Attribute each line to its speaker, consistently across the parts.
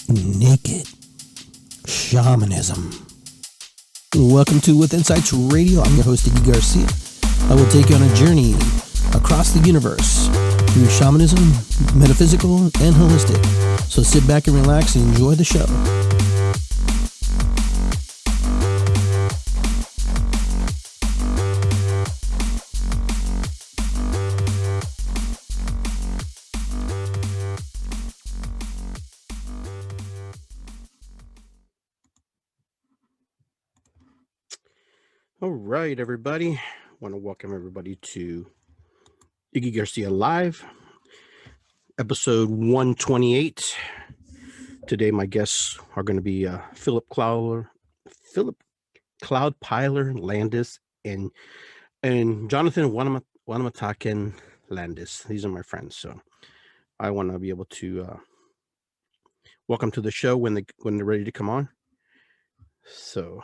Speaker 1: Naked Shamanism. Welcome to With Insights Radio. I'm your host, Iggy Garcia. I will take you on a journey across the universe through shamanism, metaphysical, and holistic. So sit back and relax and enjoy the show. All right, everybody. I want to welcome everybody to Iggy Garcia Live, episode 128. Today, my guests are going to be Philip Cloudpiler Landis and Jonathan Wellamotkin Landis. These are my friends, so I want to be able to welcome to the show when they're ready to come on. So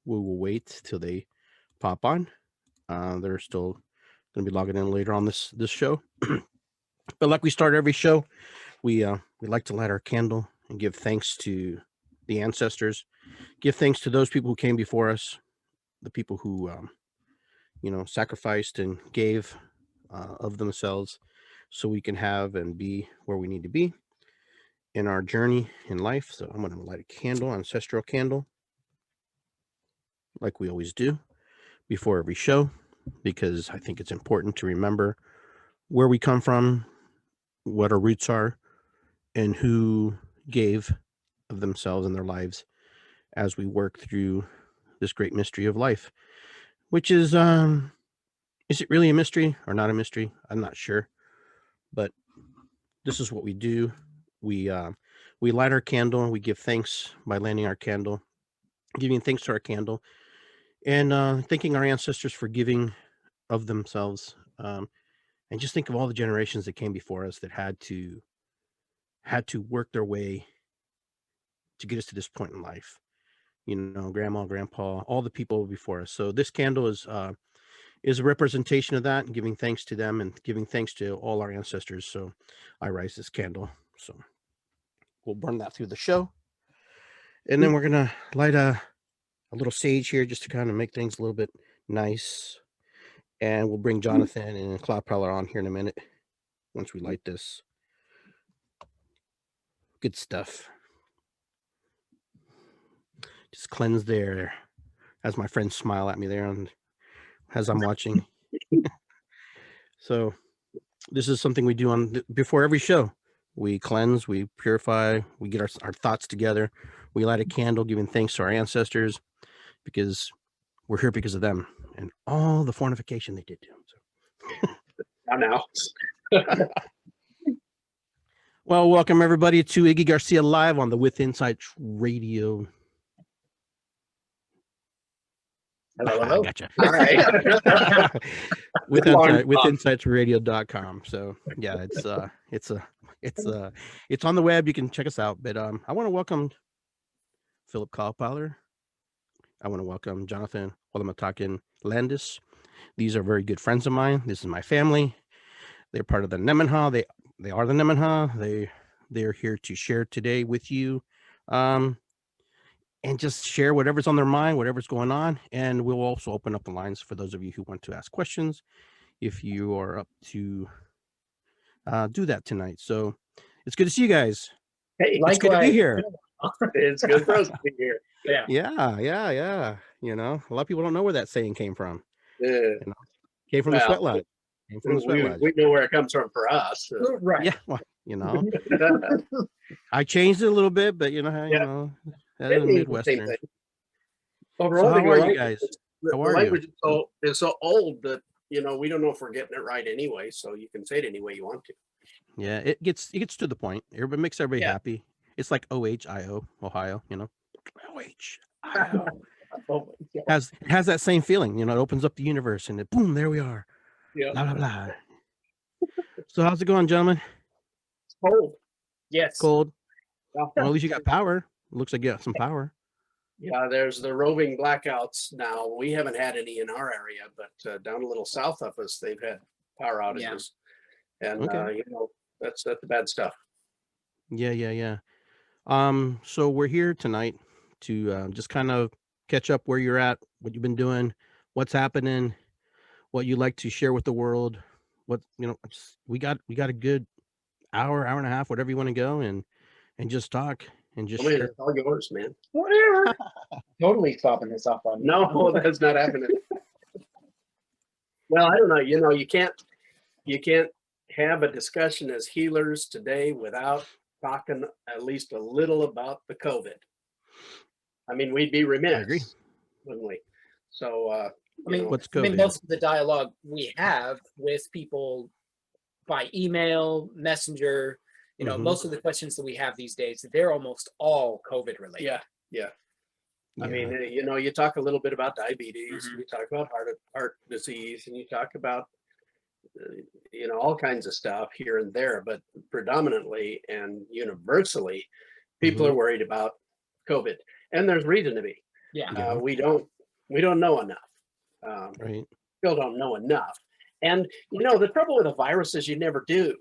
Speaker 1: we will wait till they pop on. They're still going to be logging in later on this show. But like we start every show, we like to light our candle and give thanks to the ancestors. Give thanks to those people who came before us, the people who sacrificed and gave of themselves so we can have and be where we need to be in our journey in life. So I'm going to light a candle, ancestral candle, like we always do before every show, because I think it's important to remember where we come from, what our roots are, and who gave of themselves and their lives as we work through this great mystery of life, which is it really a mystery or not a mystery? I'm not sure, but this is what we do. We light our candle and we give thanks by lighting our candle, giving thanks to our candle, and thanking our ancestors for giving of themselves, and just think of all the generations that came before us that had to work their way to get us to this point in life. Grandma, grandpa, all the people before us. So this candle is a representation of that, and giving thanks to them and giving thanks to all our ancestors. So I rise this candle. So we'll burn that through the show, and then we're gonna light a little sage here just to kind of make things a little bit nice. And we'll bring Jonathan and Cloudpiler on here in a minute once we light this. Good stuff. Just cleanse there. As my friends smile at me there as I'm watching. So this is something we do before every show. We cleanse, we purify, we get our thoughts together. We light a candle giving thanks to our ancestors, because we're here because of them and all the fornication they did to them. So.
Speaker 2: Now.
Speaker 1: Well, welcome everybody to Iggy Garcia Live on the With Insights Radio.
Speaker 2: Hello.
Speaker 1: Gotcha.
Speaker 2: All right.
Speaker 1: with insightsradio.com. So yeah, it's on the web. You can check us out. But I want to welcome Philip Cloudpiler. I want to welcome Jonathan Wellamotkin Landis. These are very good friends of mine. This is my family. They're part of the Nemenha. They are the Nemenha. They're here to share today with you, and just share whatever's on their mind, whatever's going on. And we'll also open up the lines for those of you who want to ask questions, if you are up to do that tonight. So it's good to see you guys.
Speaker 2: Hey,
Speaker 1: it's good to be here.
Speaker 2: It's good for us to be here. Yeah.
Speaker 1: A lot of people don't know where that saying came from.
Speaker 2: Came
Speaker 1: from the sweat lodge.
Speaker 2: We know where it comes from for us. So.
Speaker 1: Right. Yeah. Well, I changed it a little bit, but that is Midwestern.
Speaker 2: Overall,
Speaker 1: how are you guys?
Speaker 2: How are you? It's so old that we don't know if we're getting it right anyway. So you can say it any way you want to.
Speaker 1: Yeah, it gets to the point. It makes everybody happy. It's like OHIO, Ohio. OHIO. Has that same feeling. It opens up the universe and boom, there we are.
Speaker 2: Yeah.
Speaker 1: Blah blah blah. So how's it going, gentlemen?
Speaker 2: It's cold. Yes.
Speaker 1: Cold. Well, at least you got power. It looks like you got some power.
Speaker 2: Yeah, there's the roving blackouts now. We haven't had any in our area, but down a little south of us, they've had power outages. Yeah. And that's the bad stuff.
Speaker 1: Yeah. So we're here tonight to just kind of catch up where you're at, what you've been doing, what's happening, what you like to share with the world. What we got a good hour and a half, whatever you want to go and just talk and just
Speaker 2: I mean,
Speaker 1: share.
Speaker 2: it's all yours, man.
Speaker 3: Whatever. Totally stopping this off on you.
Speaker 2: No, that's not happening. Well, I don't know. You can't have a discussion as healers today without talking at least a little about the COVID. I mean, we'd be remiss.
Speaker 1: I agree.
Speaker 2: Wouldn't we? So,
Speaker 3: I mean,
Speaker 1: What's
Speaker 3: I mean,
Speaker 1: COVID?
Speaker 3: most of the dialogue we have with people by email, messenger,
Speaker 1: Mhm.
Speaker 3: most of the questions that we have these days, they're almost all COVID related.
Speaker 2: yeah. I
Speaker 1: Yeah.
Speaker 2: mean, you talk a little bit about diabetes,
Speaker 3: Mhm.
Speaker 2: you talk about heart disease, and you talk about all kinds of stuff here and there, but predominantly and universally, people are worried about COVID, and there's reason to be.
Speaker 3: Yeah.
Speaker 1: Yeah.
Speaker 2: We don't know enough.
Speaker 1: Right.
Speaker 2: Still don't know enough. And the trouble with a virus is you never do,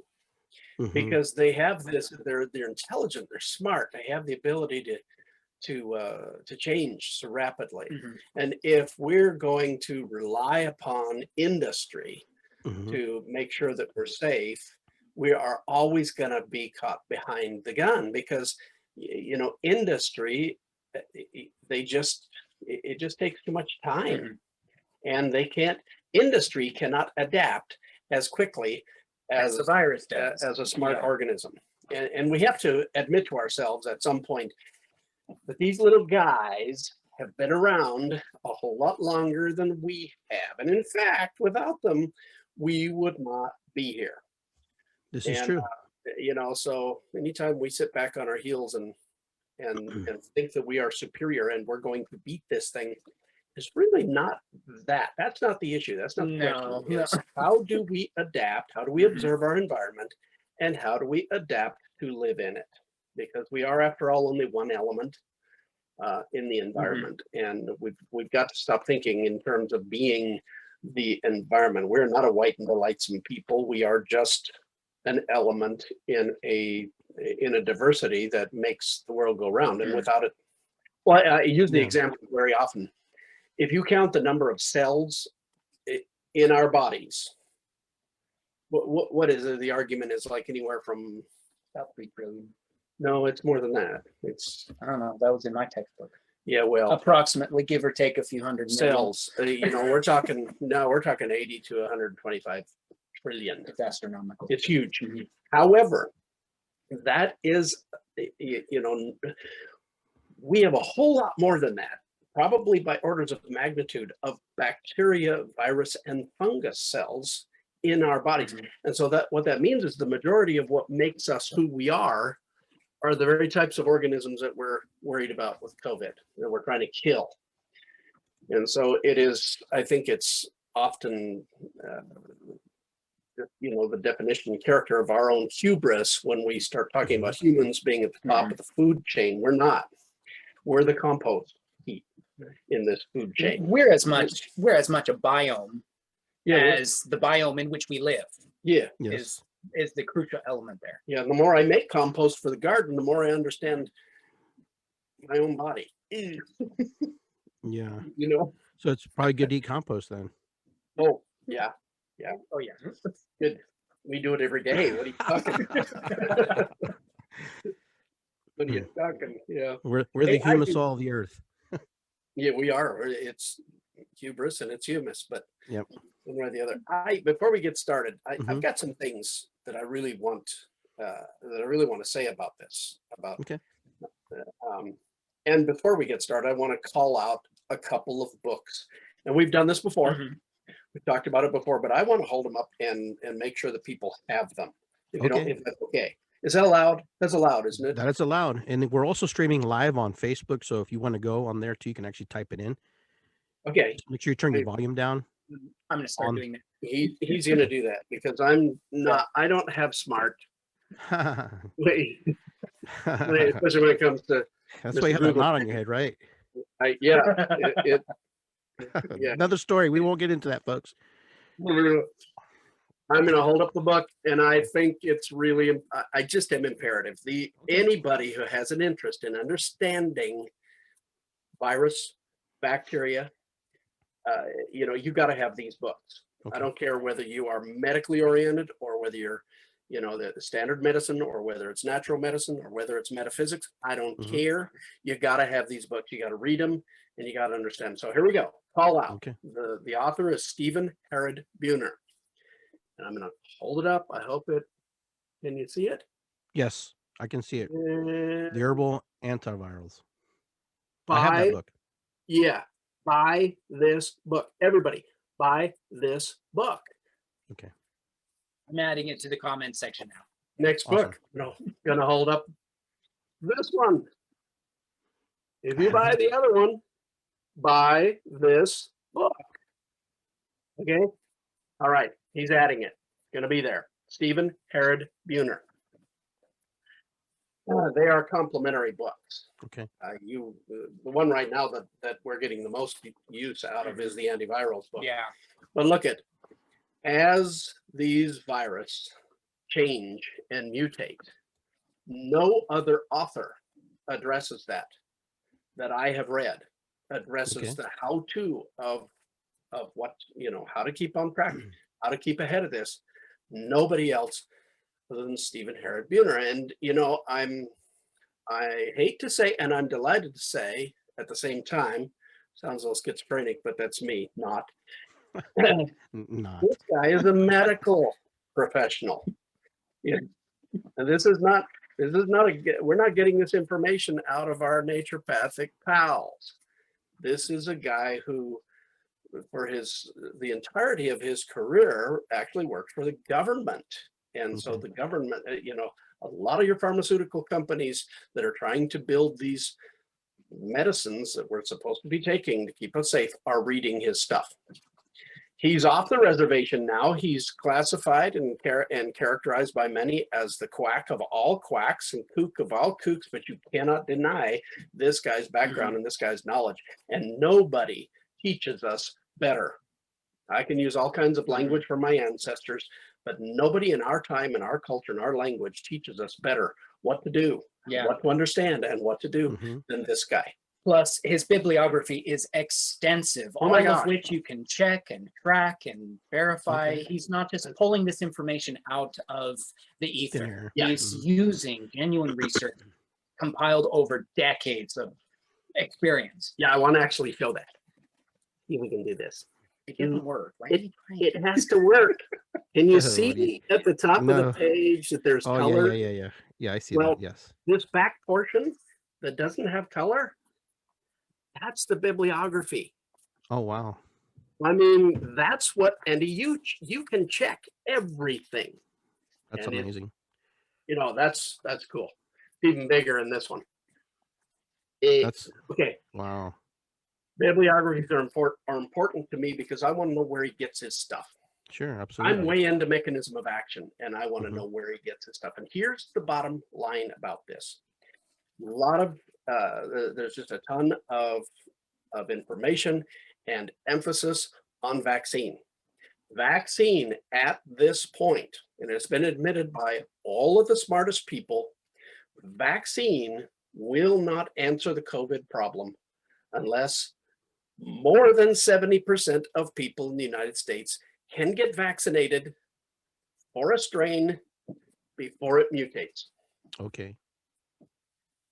Speaker 1: Mhm.
Speaker 2: because they have this. They're intelligent. They're smart. They have the ability to change so rapidly.
Speaker 3: Mhm.
Speaker 2: And if we're going to rely upon industry
Speaker 1: Mhm.
Speaker 2: to make sure that we're safe, we are always going to be caught behind the gun, because industry, it just takes too much time.
Speaker 3: Mhm.
Speaker 2: And industry cannot adapt as quickly
Speaker 3: As the virus does.
Speaker 2: as a smart
Speaker 3: Yeah.
Speaker 2: organism. And we have to admit to ourselves at some point that these little guys have been around a whole lot longer than we have. And in fact, without them, we would not be here.
Speaker 1: This is
Speaker 2: And,
Speaker 1: true.
Speaker 2: So anytime we sit back on our heels and think that we are superior and we're going to beat this thing, it's really not that. That's not the issue. That's not the
Speaker 3: No,
Speaker 2: question.
Speaker 3: no.
Speaker 2: It's how do we adapt? How do we
Speaker 3: Mhm.
Speaker 2: observe our environment? And how do we adapt to live in it? Because we are, after all, only one element in the environment. And we've got to stop thinking in terms of being the environment. We're not a white and delightsome people. We are just an element in a diversity that makes the world go round. And
Speaker 3: Mhm.
Speaker 2: without it, well, I use the
Speaker 1: Yeah.
Speaker 2: example very often. If you count the number of cells in our bodies, what is it? The argument is like anywhere from,
Speaker 3: About 3 trillion.
Speaker 2: no, it's more than that. It's,
Speaker 3: I don't know. That was in my textbook.
Speaker 2: yeah, well,
Speaker 3: Approximately, give or take a few hundred million,
Speaker 2: cells, we're talking 80 to 125 trillion.
Speaker 3: It's astronomical.
Speaker 2: It's huge.
Speaker 3: Mhm.
Speaker 2: However, that is, we have a whole lot more than that, probably by orders of magnitude, of bacteria, virus, and fungus cells in our bodies.
Speaker 3: Mhm.
Speaker 2: And so what that means is the majority of what makes us who we are the very types of organisms that we're worried about with COVID, that we're trying to kill. And so I think it's often, the definition and character of our own hubris when we start talking about humans being at the top of the food chain. We're not. We're the compost heap in this food chain.
Speaker 3: We're as much a biome
Speaker 2: Yeah,
Speaker 3: as the biome in which we live.
Speaker 2: yeah,
Speaker 1: Yes.
Speaker 3: Is the crucial element there.
Speaker 2: yeah. The more I make compost for the garden, the more I understand my own body.
Speaker 1: Yeah.
Speaker 2: So
Speaker 1: it's probably good to eat compost then.
Speaker 2: Oh, yeah.
Speaker 3: Oh yeah.
Speaker 2: Good. We do it every day. What are you talking about? What are you talking? Yeah.
Speaker 1: We're
Speaker 2: Hey,
Speaker 1: the humus of the earth.
Speaker 2: Yeah, we are. It's hubris and it's humus, but
Speaker 1: Yep.
Speaker 2: one way or the other. Before we get started, I've
Speaker 1: Mhm.
Speaker 2: got some things that I really want to say about this.
Speaker 1: Okay.
Speaker 2: And before we get started, I want to call out a couple of books, and we've done this before.
Speaker 3: Mhm.
Speaker 2: We've talked about it before, but I want to hold them up and make sure that people have them. If that's okay. Is that allowed? That's allowed, isn't it?
Speaker 1: That is allowed. And we're also streaming live on Facebook. So if you want to go on there too, you can actually type it in.
Speaker 2: Okay.
Speaker 1: Just make sure you turn your volume down.
Speaker 3: I'm gonna start doing that.
Speaker 2: He's going to do that because I'm not. I don't have smart. Especially when it comes to.
Speaker 1: That's
Speaker 2: Mr.
Speaker 1: why you have that
Speaker 2: Google.
Speaker 1: knot on your head, right?
Speaker 2: Yeah. Yeah.
Speaker 1: Another story. We won't get into that, folks.
Speaker 2: I'm going to hold up the book, and I think it's really, I just am imperative. Anybody who has an interest in understanding virus, bacteria, you got to have these books.
Speaker 1: Okay.
Speaker 2: I don't care whether you are medically oriented or whether you're, the standard medicine, or whether it's natural medicine, or whether it's metaphysics. I don't care. You got to have these books. You got to read them, and you got to understand. So here we go. Call out.
Speaker 1: Okay.
Speaker 2: The author is Stephen Herod Buhner. And I'm going to hold it up. I hope can you see it?
Speaker 1: Yes, I can see it.
Speaker 2: And
Speaker 1: The Herbal Antivirals. I have that book.
Speaker 2: Yeah. Buy this book. Everybody, buy this book.
Speaker 1: Okay.
Speaker 3: I'm adding it to the comment section now.
Speaker 2: Next book. No, going to hold up this one. If you buy the other one, buy this book. Okay. All right. He's adding it. Going to be there. Stephen Herod Buhner. They are complimentary books.
Speaker 1: Okay.
Speaker 2: The one right now that we're getting the most use out of is the antivirals book.
Speaker 3: Yeah.
Speaker 2: But look as these viruses change and mutate, no other author addresses that I have read, addresses the how-to of what, how to keep on track, how to keep ahead of this. Nobody else other than Stephen Herod Buhner. And, I hate to say, and I'm delighted to say at the same time, sounds a little schizophrenic, but that's me, not.
Speaker 1: Not.
Speaker 2: This guy is a medical professional. Yeah. And this is not we're not getting this information out of our naturopathic pals. This is a guy who, for the entirety of his career, actually worked for the government. And so the government, a lot of your pharmaceutical companies that are trying to build these medicines that we're supposed to be taking to keep us safe are reading his stuff. He's off the reservation now. He's classified and characterized by many as the quack of all quacks and kook of all kooks, but you cannot deny this guy's background and this guy's knowledge. And nobody teaches us better. I can use all kinds of language from my ancestors, but nobody in our time, in our culture, in our language teaches us better what to do, what to understand, and what to do than this guy.
Speaker 3: Plus, his bibliography is extensive, all of which you can check and track and verify. He's not just pulling this information out of the ether. He's using genuine research compiled over decades of experience.
Speaker 2: Yeah, I want to actually show that. See if we can do this.
Speaker 3: It doesn't work, right?
Speaker 2: It has to work. Can you see at the top of the page that there's color?
Speaker 1: Yeah, I see that, yes.
Speaker 2: This back portion that doesn't have color, that's the bibliography.
Speaker 1: Oh, wow.
Speaker 2: I mean, that's what, and you can check everything.
Speaker 1: That's amazing.
Speaker 2: That's cool. Even bigger in this one. Okay.
Speaker 1: Wow.
Speaker 2: Bibliographies are important to me because I want to know where he gets his stuff.
Speaker 1: Sure, absolutely.
Speaker 2: I'm way into mechanism of action, and I want to know where he gets his stuff. And here's the bottom line about this. A lot of there's just a ton of information and emphasis on vaccine. Vaccine at this point, and it's been admitted by all of the smartest people, vaccine will not answer the COVID problem unless more than 70% of people in the United States can get vaccinated for a strain before it mutates.
Speaker 1: Okay.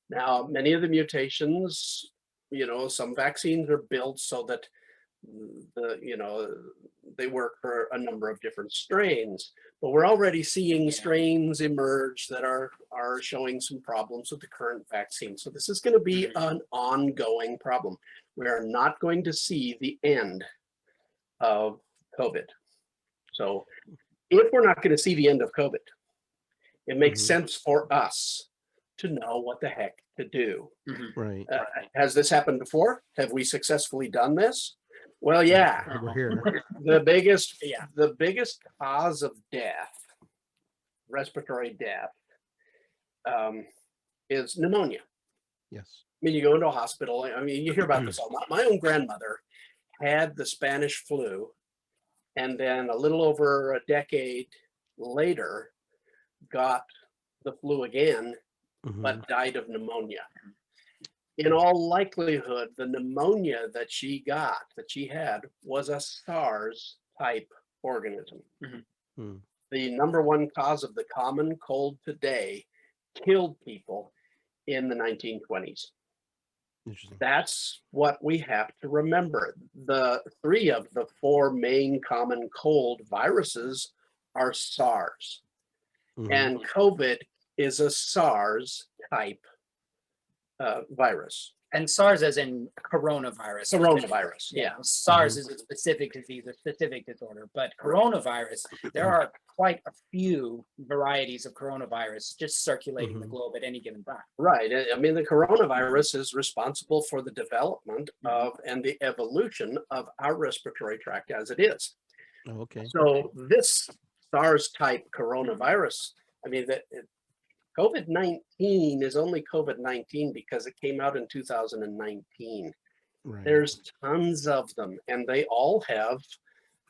Speaker 2: Now, many of the mutations, some vaccines are built so that they work for a number of different strains, but we're already seeing strains emerge that are showing some problems with the current vaccine. So this is going to be an ongoing problem. We are not going to see the end of COVID. So if we're not going to see the end of COVID, it makes sense for us to know what the heck to do.
Speaker 1: Right.
Speaker 2: Has this happened before? Have we successfully done this? Well, yeah.
Speaker 1: We're here.
Speaker 2: The biggest cause of death, respiratory death, is pneumonia.
Speaker 1: Yes.
Speaker 2: I mean, you go into a hospital. I mean, you hear about this all. My own grandmother had the Spanish flu and then a little over a decade later got the flu again, but died of pneumonia. In all likelihood, the pneumonia that she had, was a SARS type organism. The number one cause of the common cold today killed people in the 1920s. That's what we have to remember. The 3 of the 4 main common cold viruses are SARS. And COVID is a SARS type virus.
Speaker 3: And SARS as in coronavirus.
Speaker 2: Coronavirus, yeah.
Speaker 3: SARS is a specific disease, a specific disorder, but coronavirus, there are quite a few varieties of coronavirus just circulating the globe at any given time.
Speaker 2: Right. I mean, the coronavirus is responsible for the development of and the evolution of our respiratory tract as it is.
Speaker 1: Okay.
Speaker 2: So this SARS type coronavirus, I mean, that COVID-19 is only COVID-19 because it came out in 2019.
Speaker 1: Right.
Speaker 2: There's tons of them, and they all have,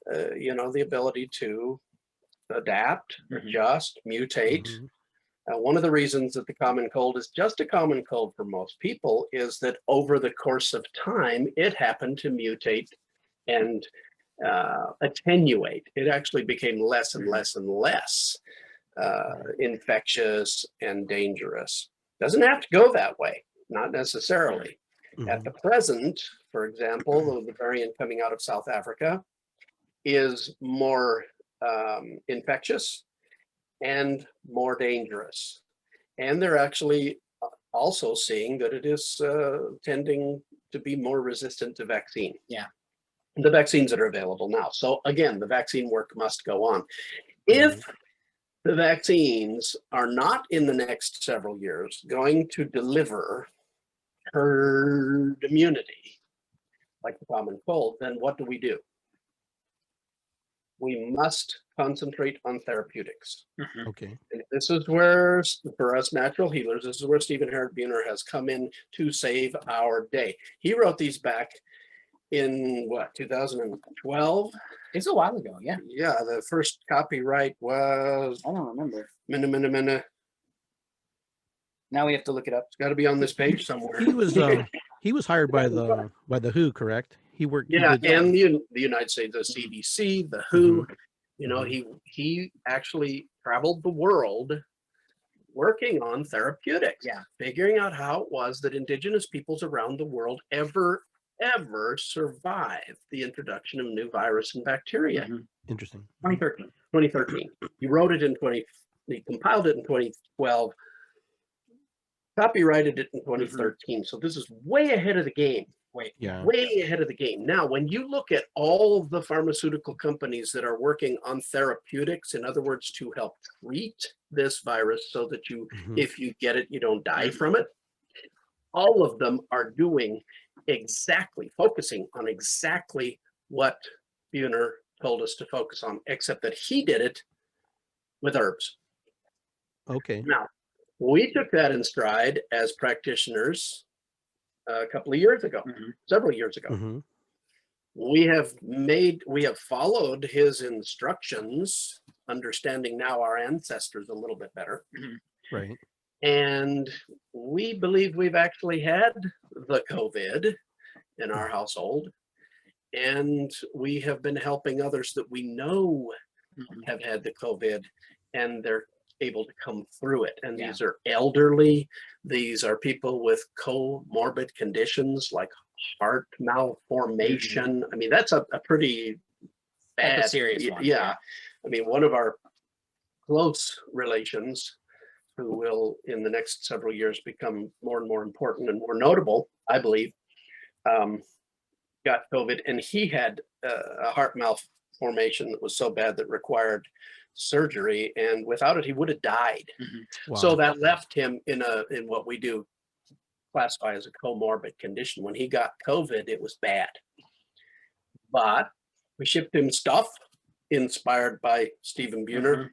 Speaker 2: the ability to adapt, adjust, mutate. One of the reasons that the common cold is just a common cold for most people is that over the course of time, it happened to mutate and attenuate. It actually became less and less and less infectious and dangerous. Doesn't have to go that way, not necessarily. At the present, for example, the variant coming out of South Africa is more infectious and more dangerous. And they're actually also seeing that it is tending to be more resistant to vaccine.
Speaker 3: Yeah.
Speaker 2: The vaccines that are available now. So again, the vaccine work must go on. If the vaccines are not in the next several years going to deliver herd immunity, like the common cold, then what do? We must concentrate on therapeutics.
Speaker 1: Okay.
Speaker 2: And this is where, for us natural healers, this is where Stephen Herod Buhner has come in to save our day. He wrote these back in 2012?
Speaker 3: It's a while ago, yeah.
Speaker 2: Yeah, the first copyright was,
Speaker 3: I don't remember.
Speaker 2: Now we have to look it up. It's got to be on this page somewhere.
Speaker 1: He was hired by the WHO, correct? He worked.
Speaker 2: Yeah, and the United States, the CDC, the WHO. He actually traveled the world working on therapeutics.
Speaker 3: Yeah,
Speaker 2: figuring out how it was that indigenous peoples around the world ever survived the introduction of new virus and bacteria.
Speaker 1: Interesting.
Speaker 2: 2013. He wrote it he compiled it in 2012. Copyrighted it in 2013. So this is way ahead of the game. Way ahead of the game. Now, when you look at all of the pharmaceutical companies that are working on therapeutics, in other words, to help treat this virus so that you, if you get it, you don't die from it, all of them are doing focusing on exactly what Buhner told us to focus on, except that he did it with herbs.
Speaker 1: Okay.
Speaker 2: Now, we took that in stride as practitioners a couple of years ago, several years ago. We have followed his instructions, understanding now our ancestors a little bit better.
Speaker 1: Right.
Speaker 2: And we believe we've actually had the COVID in our household. And we have been helping others that we know have had the COVID, and they're able to come through it. And these are elderly. These are people with comorbid conditions like heart malformation. I mean, that's a pretty bad,
Speaker 3: serious one.
Speaker 2: Yeah. I mean, one of our close relations, who will in the next several years become more and more important and more notable, I believe, got COVID, and he had a heart malformation that was so bad that required surgery, and without it he would have died.
Speaker 1: Wow.
Speaker 2: So that left him in what we do classify as a comorbid condition. When he got COVID, it was bad, but we shipped him stuff inspired by Stephen Buhner.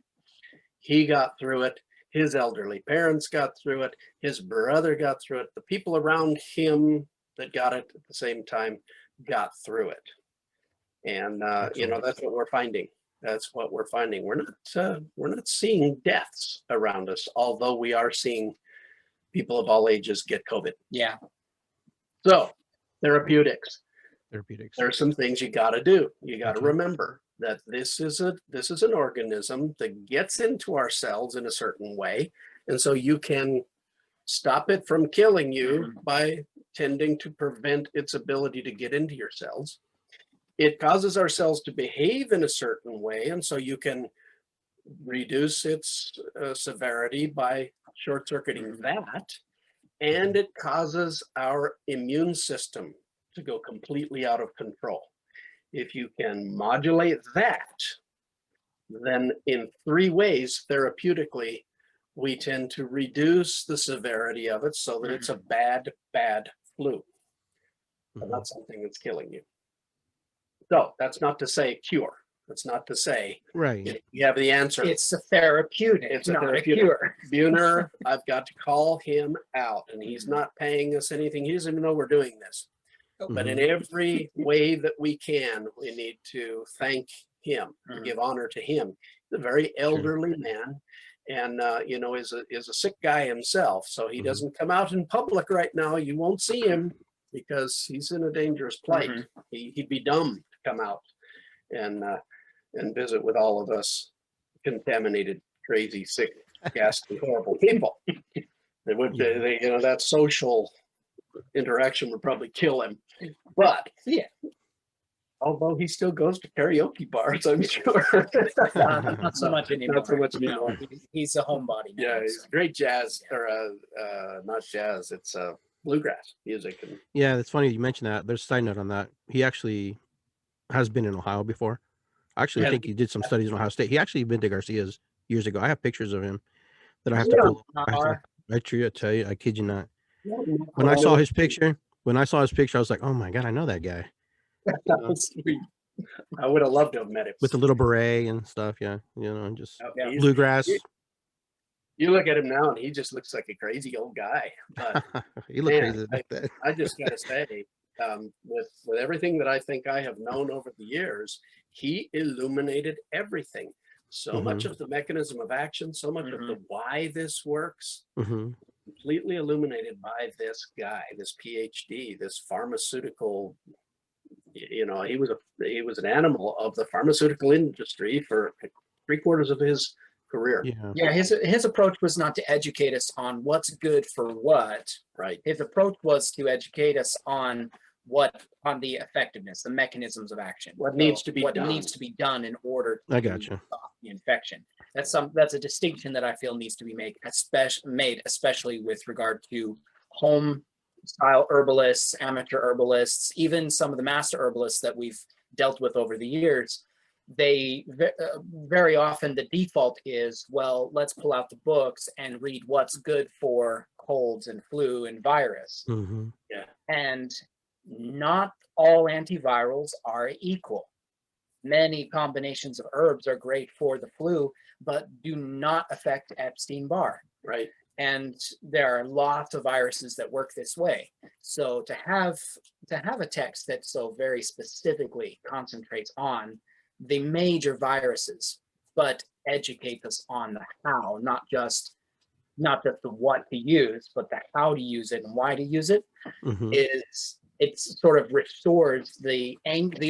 Speaker 2: He got through it. His elderly parents got through it. His brother got through it. The people around him that got it at the same time got through it. And that's what we're finding. That's what we're finding. We're not seeing deaths around us, although we are seeing people of all ages get COVID.
Speaker 3: Yeah.
Speaker 2: So therapeutics.
Speaker 1: Therapeutics.
Speaker 2: There are some things you got to do. You got to remember that this is an organism that gets into our cells in a certain way, and so you can stop it from killing you by tending to prevent its ability to get into your cells. It causes our cells to behave in a certain way, and so you can reduce its severity by short-circuiting that. And it causes our immune system to go completely out of control. If you can modulate that, then in 3 ways therapeutically, we tend to reduce the severity of it so that it's a bad flu, but not something that's killing you. So that's not to say cure. That's not to say you have the answer.
Speaker 3: It's a therapeutic.
Speaker 2: It's
Speaker 3: not
Speaker 2: a cure. Buhner, I've got to call him out, and he's not paying us anything. He doesn't even know we're doing this. But in every way that we can, we need to thank him, to give honor to him. He's a very elderly man, and is a sick guy himself. So he doesn't come out in public right now. You won't see him because he's in a dangerous plight. He'd be dumb to come out and visit with all of us contaminated, crazy, sick, ghastly, horrible people. They would, that social interaction would probably kill him. But although he still goes to karaoke bars, I'm sure.
Speaker 3: Not so much anymore.
Speaker 2: Not so much anymore.
Speaker 3: He's a homebody.
Speaker 2: Yeah, he's great jazz, or not jazz. It's bluegrass music. And
Speaker 1: yeah, it's funny you mentioned that. There's a side note on that. He actually has been in Ohio before. Actually, I think he did some studies in Ohio State. He actually been to Garcia's years ago. I have pictures of him that I have to pull up. I tell you, I kid you not. When I saw his picture, I was like, oh my God, I know that guy.
Speaker 2: I would have loved to have met him.
Speaker 1: With the little beret and stuff, just bluegrass.
Speaker 2: You look at him now and he just looks like a crazy old guy. But
Speaker 1: he looked crazy like that.
Speaker 2: I just gotta say, with everything that I think I have known over the years, he illuminated everything. So much of the mechanism of action, so much of the why this works, completely illuminated by this guy, this PhD, this pharmaceutical. He was an animal of the pharmaceutical industry for 3/4 of his career.
Speaker 3: Yeah. His approach was not to educate us on what's good for what.
Speaker 2: Right.
Speaker 3: His approach was to educate us on the effectiveness, the mechanisms of action,
Speaker 2: what needs to be
Speaker 3: done in order to stop the infection. That's a distinction that I feel needs to be made, especially with regard to home style herbalists, amateur herbalists, even some of the master herbalists that we've dealt with over the years. They very often the default is, well, let's pull out the books and read what's good for colds and flu and virus. And not all antivirals are equal. Many combinations of herbs are great for the flu, but do not affect Epstein-Barr.
Speaker 2: Right.
Speaker 3: And there are lots of viruses that work this way. So to have a text that so very specifically concentrates on the major viruses, but educates us on the how, not just the what to use, but the how to use it and why to use it, it sort of restores the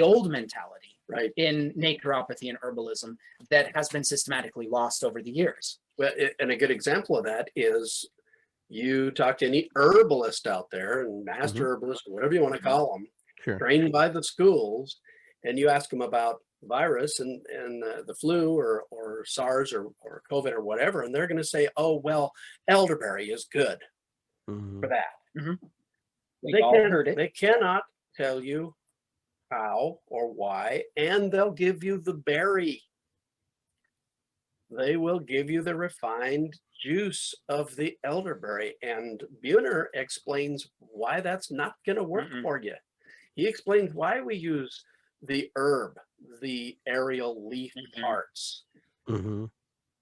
Speaker 3: old mentality,
Speaker 2: right,
Speaker 3: in naturopathy and herbalism that has been systematically lost over the years.
Speaker 2: Well, and a good example of that is you talk to any herbalist out there, and master herbalist, whatever you want to call them, trained by the schools, and you ask them about virus and the flu or SARS or COVID or whatever, and they're going to say, oh, well, elderberry is good for that. They cannot tell you how or why, and they'll give you the berry. They will give you the refined juice of the elderberry, and Buhner explains why that's not going to work for you. He explains why we use the herb, the aerial leaf parts, and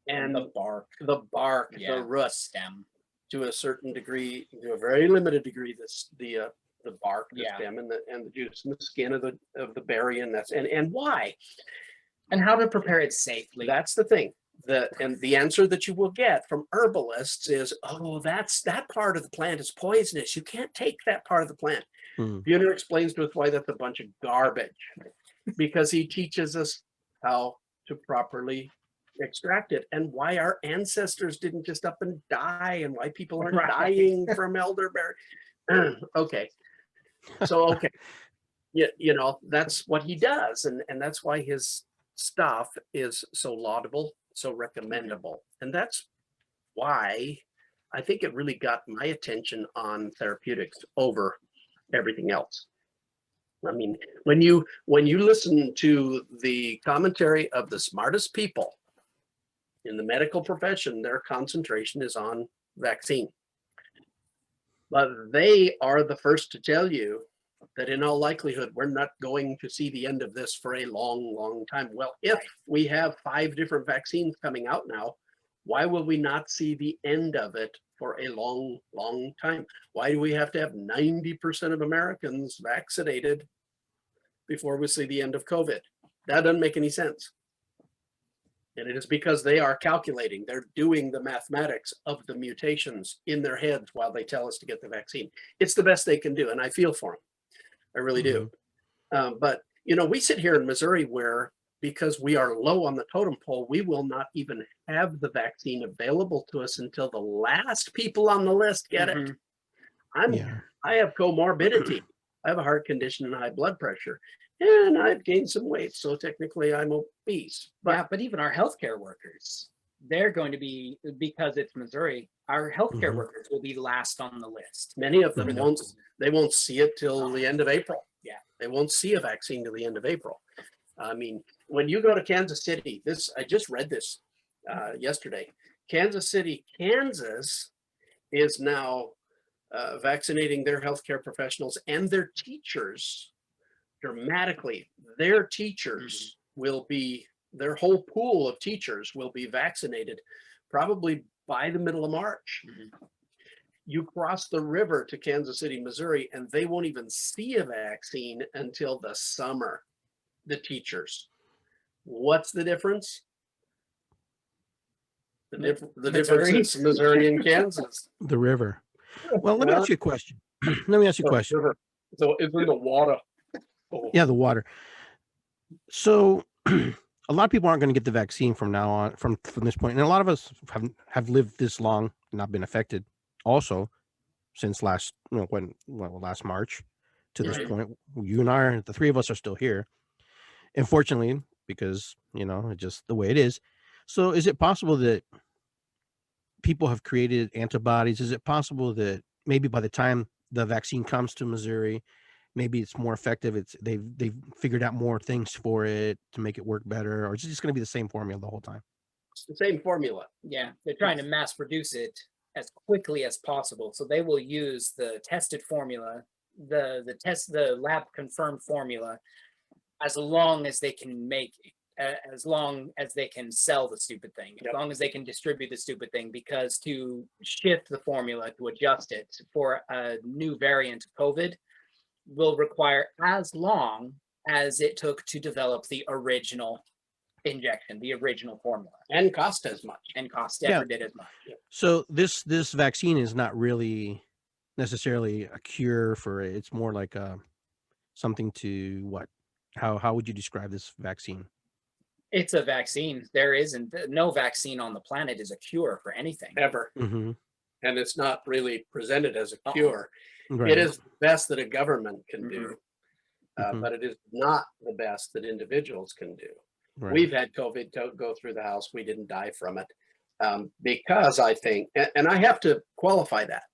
Speaker 2: the bark, the root stem, to a certain degree, to a very limited degree, the the bark, the stem, and the juice and the skin of the berry, and and why,
Speaker 3: and how to prepare it safely.
Speaker 2: That's the thing. And the answer that you will get from herbalists is, oh, that part of the plant is poisonous. You can't take that part of the plant. Buhner explains to us why that's a bunch of garbage, because he teaches us how to properly extract it, and why our ancestors didn't just up and die, and why people aren't dying from elderberry. Okay. So, you know, that's what he does. And that's why his stuff is so laudable, so recommendable. And that's why I think it really got my attention on therapeutics over everything else. I mean, when you listen to the commentary of the smartest people in the medical profession, their concentration is on vaccine. But they are the first to tell you that in all likelihood, we're not going to see the end of this for a long, long time. Well, if we have 5 different vaccines coming out now, why will we not see the end of it for a long, long time? Why do we have to have 90% of Americans vaccinated before we see the end of COVID? That doesn't make any sense. And it is because they are calculating, they're doing the mathematics of the mutations in their heads while they tell us to get the vaccine. It's the best they can do, and I feel for them. I really do. But, you know, we sit here in Missouri where, because we are low on the totem pole, we will not even have the vaccine available to us until the last people on the list get it. I have comorbidity. I have a heart condition and high blood pressure, and I've gained some weight. So technically I'm obese.
Speaker 3: But even our healthcare workers, they're going to be, because it's Missouri, our healthcare workers will be last on the list.
Speaker 2: Many of them won't see it till the end of April. Yeah, they won't see a vaccine till the end of April. I mean, when you go to Kansas City, I just read this yesterday. Kansas City, Kansas is now vaccinating their healthcare professionals and their teachers dramatically. Their teachers will be, their whole pool of teachers will be vaccinated probably by the middle of March. You cross the river to Kansas City, Missouri, and they won't even see a vaccine until the summer, the teachers. What's the difference? The difference is Missouri and Kansas.
Speaker 1: The river. Well, let me ask you a question. Let me ask you a question.
Speaker 2: So it's in the water.
Speaker 1: Yeah, the water. So a lot of people aren't going to get the vaccine from now on, from this point. And a lot of us have lived this long and not been affected also since last March to this point. You and I, the 3 of us, are still here. Unfortunately, because, you know, it's just the way it is. So is it possible that people have created antibodies? Is it possible that maybe by the time the vaccine comes to Missouri, maybe it's more effective? They've figured out more things for it to make it work better, or is it just going to be the same formula the whole time?
Speaker 2: It's the same formula.
Speaker 3: Yeah, they're trying to mass produce it as quickly as possible. So they will use the tested formula, the lab confirmed formula, as long as they can make, as long as they can sell the stupid thing, as long as they can distribute the stupid thing, because to shift the formula, to adjust it for a new variant of COVID will require as long as it took to develop the original injection, the original formula,
Speaker 2: and cost as much,
Speaker 3: did as much.
Speaker 1: So this vaccine is not really necessarily a cure for it. It's more like something to what? How would you describe this vaccine?
Speaker 3: It's a vaccine. There isn't, no vaccine on the planet is a cure for anything
Speaker 2: ever. And it's not really presented as a cure. It is the best that a government can do, but it is not the best that individuals can do. We've had COVID go through the house. We didn't die from it because I think, and I have to qualify that.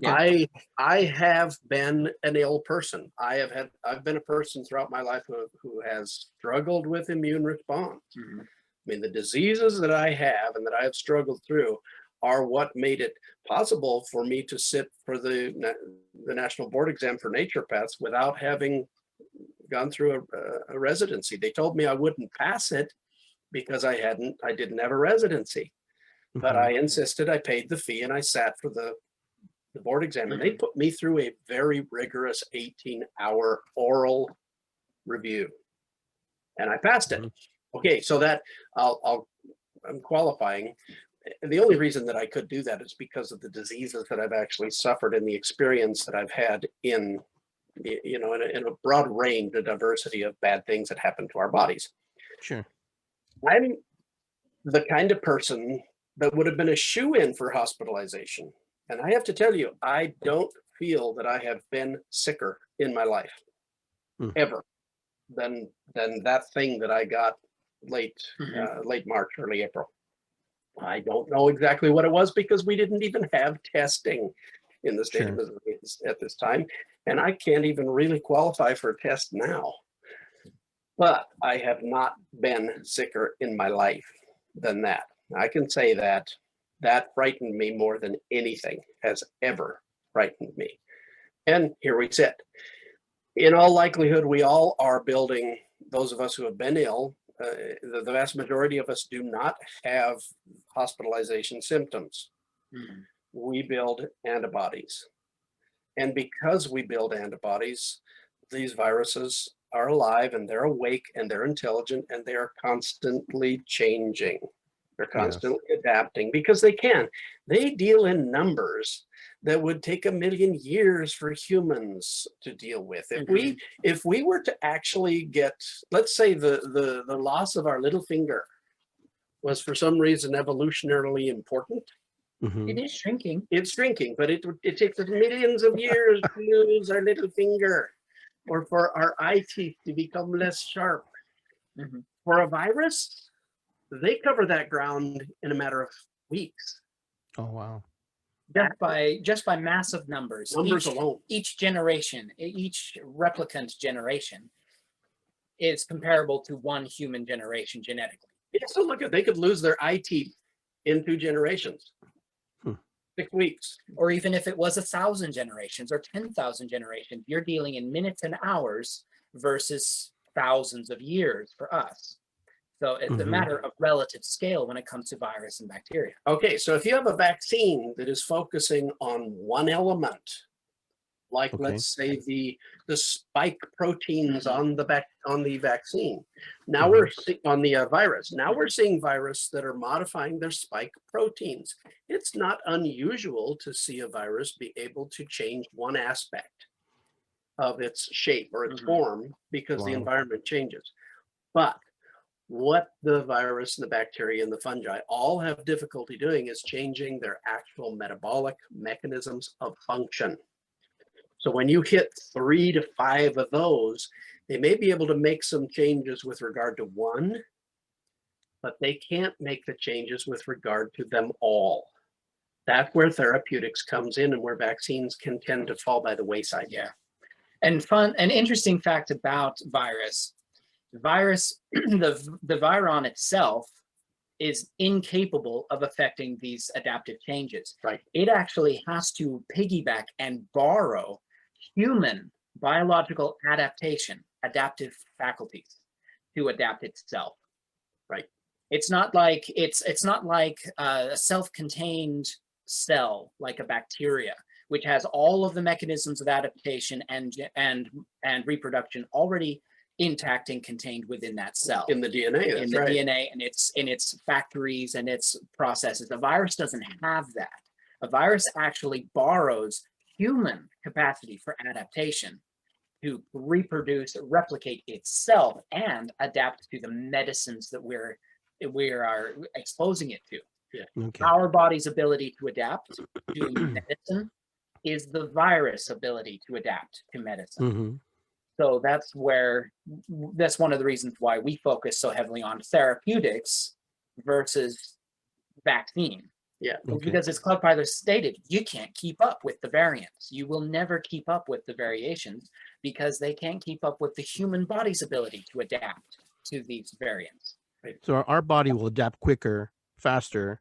Speaker 2: I have been an ill person. I've been a person throughout my life who has struggled with immune response. I mean, the diseases that I have and that I have struggled through are what made it possible for me to sit for the national board exam for naturopaths without having gone through a residency. They told me I wouldn't pass it because I didn't have a residency, but I insisted. I paid the fee and I sat for the the board exam, and they put me through a very rigorous 18-hour oral review, and I passed it. Okay, so that I'm qualifying. The only reason that I could do that is because of the diseases that I've actually suffered and the experience that I've had in, you know, in a broad range, a diversity of bad things that happen to our bodies.
Speaker 1: Sure.
Speaker 2: I'm the kind of person that would have been a shoo-in for hospitalization. And I have to tell you, I don't feel that I have been sicker in my life ever than that thing that I got late March, early April. I don't know exactly what it was because we didn't even have testing in the state of Missouri at this time. And I can't even really qualify for a test now. But I have not been sicker in my life than that. I can say that that frightened me more than anything has ever frightened me. And here we sit. In all likelihood, we all are building, those of us who have been ill, the vast majority of us do not have hospitalization symptoms. We build antibodies. And because we build antibodies, these viruses are alive and they're awake and they're intelligent and they are constantly changing. They're constantly adapting because they can. They deal in numbers that would take 1 million years for humans to deal with. If we were to actually get, let's say the loss of our little finger was for some reason evolutionarily important.
Speaker 3: It is shrinking.
Speaker 2: It's shrinking, but it takes us millions of years to lose our little finger, or for our eye teeth to become less sharp. For a virus, they cover that ground in a matter of weeks.
Speaker 1: Oh, wow.
Speaker 3: Just by massive numbers.
Speaker 2: Numbers alone.
Speaker 3: Each generation, each replicant generation is comparable to one human generation genetically.
Speaker 2: Yeah, so look, they could lose their eye teeth in 2 generations. 6 weeks.
Speaker 3: Or even if it was 1,000 generations or 10,000 generations, you're dealing in minutes and hours versus thousands of years for us. So it's a matter of relative scale when it comes to virus and bacteria. Okay, so if you have a vaccine that is focusing on one element, like let's say the spike proteins on the vaccine. Now we're on the virus. Now we're seeing virus that are modifying their spike proteins. It's not unusual to see a virus be able to change one aspect of its shape or its form because the environment changes. But what the virus and the bacteria and the fungi all have difficulty doing is changing their actual metabolic mechanisms of function. So when you hit 3 to 5 of those, they may be able to make some changes with regard to one, but they can't make the changes with regard to them all. That's where therapeutics comes in and where vaccines can tend to fall by the wayside. Yeah. And an interesting fact about virus, the viron itself is incapable of affecting these adaptive changes.
Speaker 2: Right.
Speaker 3: It actually has to piggyback and borrow human biological adaptive faculties to adapt itself.
Speaker 2: Right.
Speaker 3: It's not like a self-contained cell like a bacteria, which has all of the mechanisms of adaptation and reproduction already intact and contained within that cell.
Speaker 2: In the DNA.
Speaker 3: In the DNA and its factories and its processes. A virus doesn't have that. A virus actually borrows human capacity for adaptation to reproduce, replicate itself, and adapt to the medicines that we are exposing it to.
Speaker 2: Yeah.
Speaker 3: Okay. Our body's ability to adapt to medicine is the virus ability to adapt to medicine. So that's one of the reasons why we focus so heavily on therapeutics versus vaccine.
Speaker 2: Yeah.
Speaker 3: Okay. Because as Cloudpiler stated, you can't keep up with the variants. You will never keep up with the variations because they can't keep up with the human body's ability to adapt to these variants.
Speaker 1: Right. So our body will adapt quicker, faster,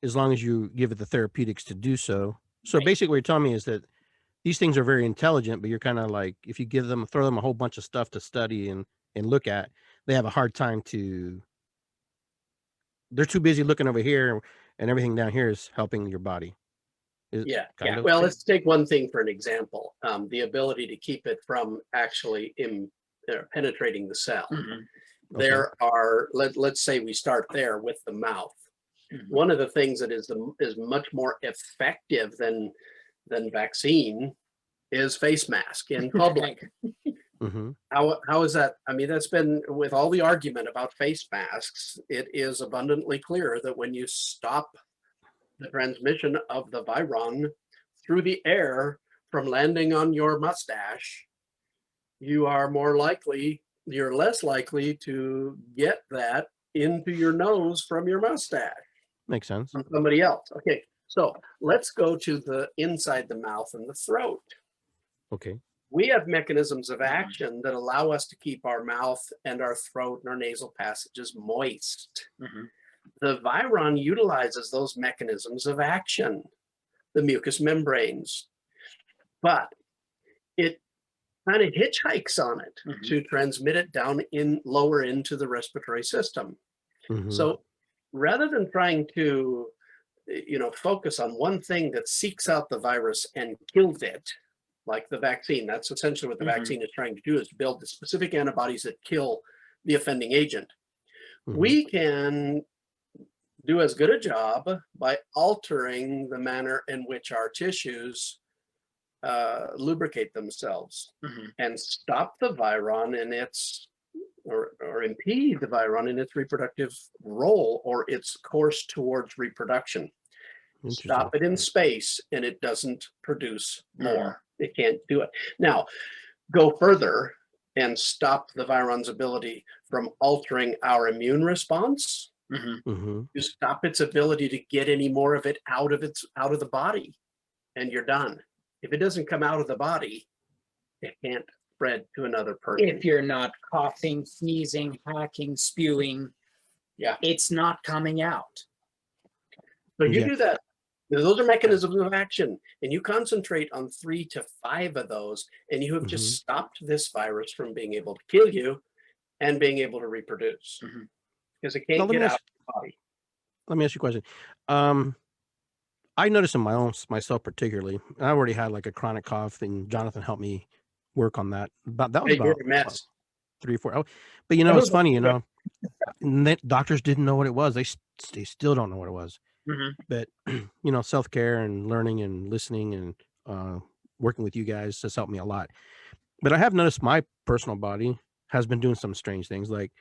Speaker 1: as long as you give it the therapeutics to do so. So basically what you're telling me is that these things are very intelligent, but you're kind of like, if you throw them a whole bunch of stuff to study and look at, they have a hard time they're too busy looking over here and everything down here is helping your body.
Speaker 2: Yeah.
Speaker 1: Kind of?
Speaker 2: Well, let's take one thing for an example. The ability to keep it from actually penetrating the cell. There are, let's say we start there with the mouth. One of the things that is much more effective than vaccine is face mask in public. How is that? I mean, that's been, with all the argument about face masks, it is abundantly clear that when you stop the transmission of the viron through the air from landing on your mustache, you're less likely to get that into your nose from your mustache.
Speaker 1: Makes sense.
Speaker 2: From somebody else. Okay, so let's go to the inside the mouth and the throat.
Speaker 1: Okay.
Speaker 2: We have mechanisms of action that allow us to keep our mouth and our throat and our nasal passages moist. The viron utilizes those mechanisms of action, the mucous membranes, but it kind of hitchhikes on it to transmit it down lower into the respiratory system. So rather than trying to, focus on one thing that seeks out the virus and kills it, like the vaccine, that's essentially what the vaccine is trying to do, is build the specific antibodies that kill the offending agent. We can do as good a job by altering the manner in which our tissues lubricate themselves and stop the viron in its, or impede the viron in its reproductive role or its course towards reproduction. Stop it in space and it doesn't produce more. It can't do it. Now, go further and stop the viron's ability from altering our immune response. You stop its ability to get any more of it out of the body, and you're done. If it doesn't come out of the body, it can't spread to another person.
Speaker 3: If you're not coughing, sneezing, hacking, spewing, it's not coming out.
Speaker 2: So you do that. Those are mechanisms of action, and you concentrate on 3 to 5 of those, and you have just stopped this virus from being able to kill you and being able to reproduce, because it can't get out of the body.
Speaker 1: Let me ask you a question. I noticed in myself particularly, I already had like a chronic cough, and Jonathan helped me work on that. That was about 3 or 4. Oh, but it's funny, doctors didn't know what it was. They still don't know what it was. But self-care and learning and listening and working with you guys has helped me a lot. But I have noticed my personal body has been doing some strange things, like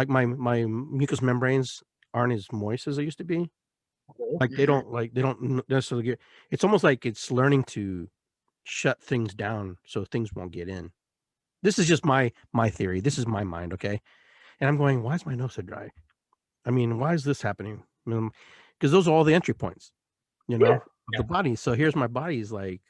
Speaker 1: my mucous membranes aren't as moist as they used to be. Like they don't necessarily get. It's almost like it's learning to shut things down so things won't get in. This is just my theory. This is my mind, okay? And I'm going, why is my nose so dry? I mean, why is this happening? Because those are all the entry points, of the body. So here's my body's like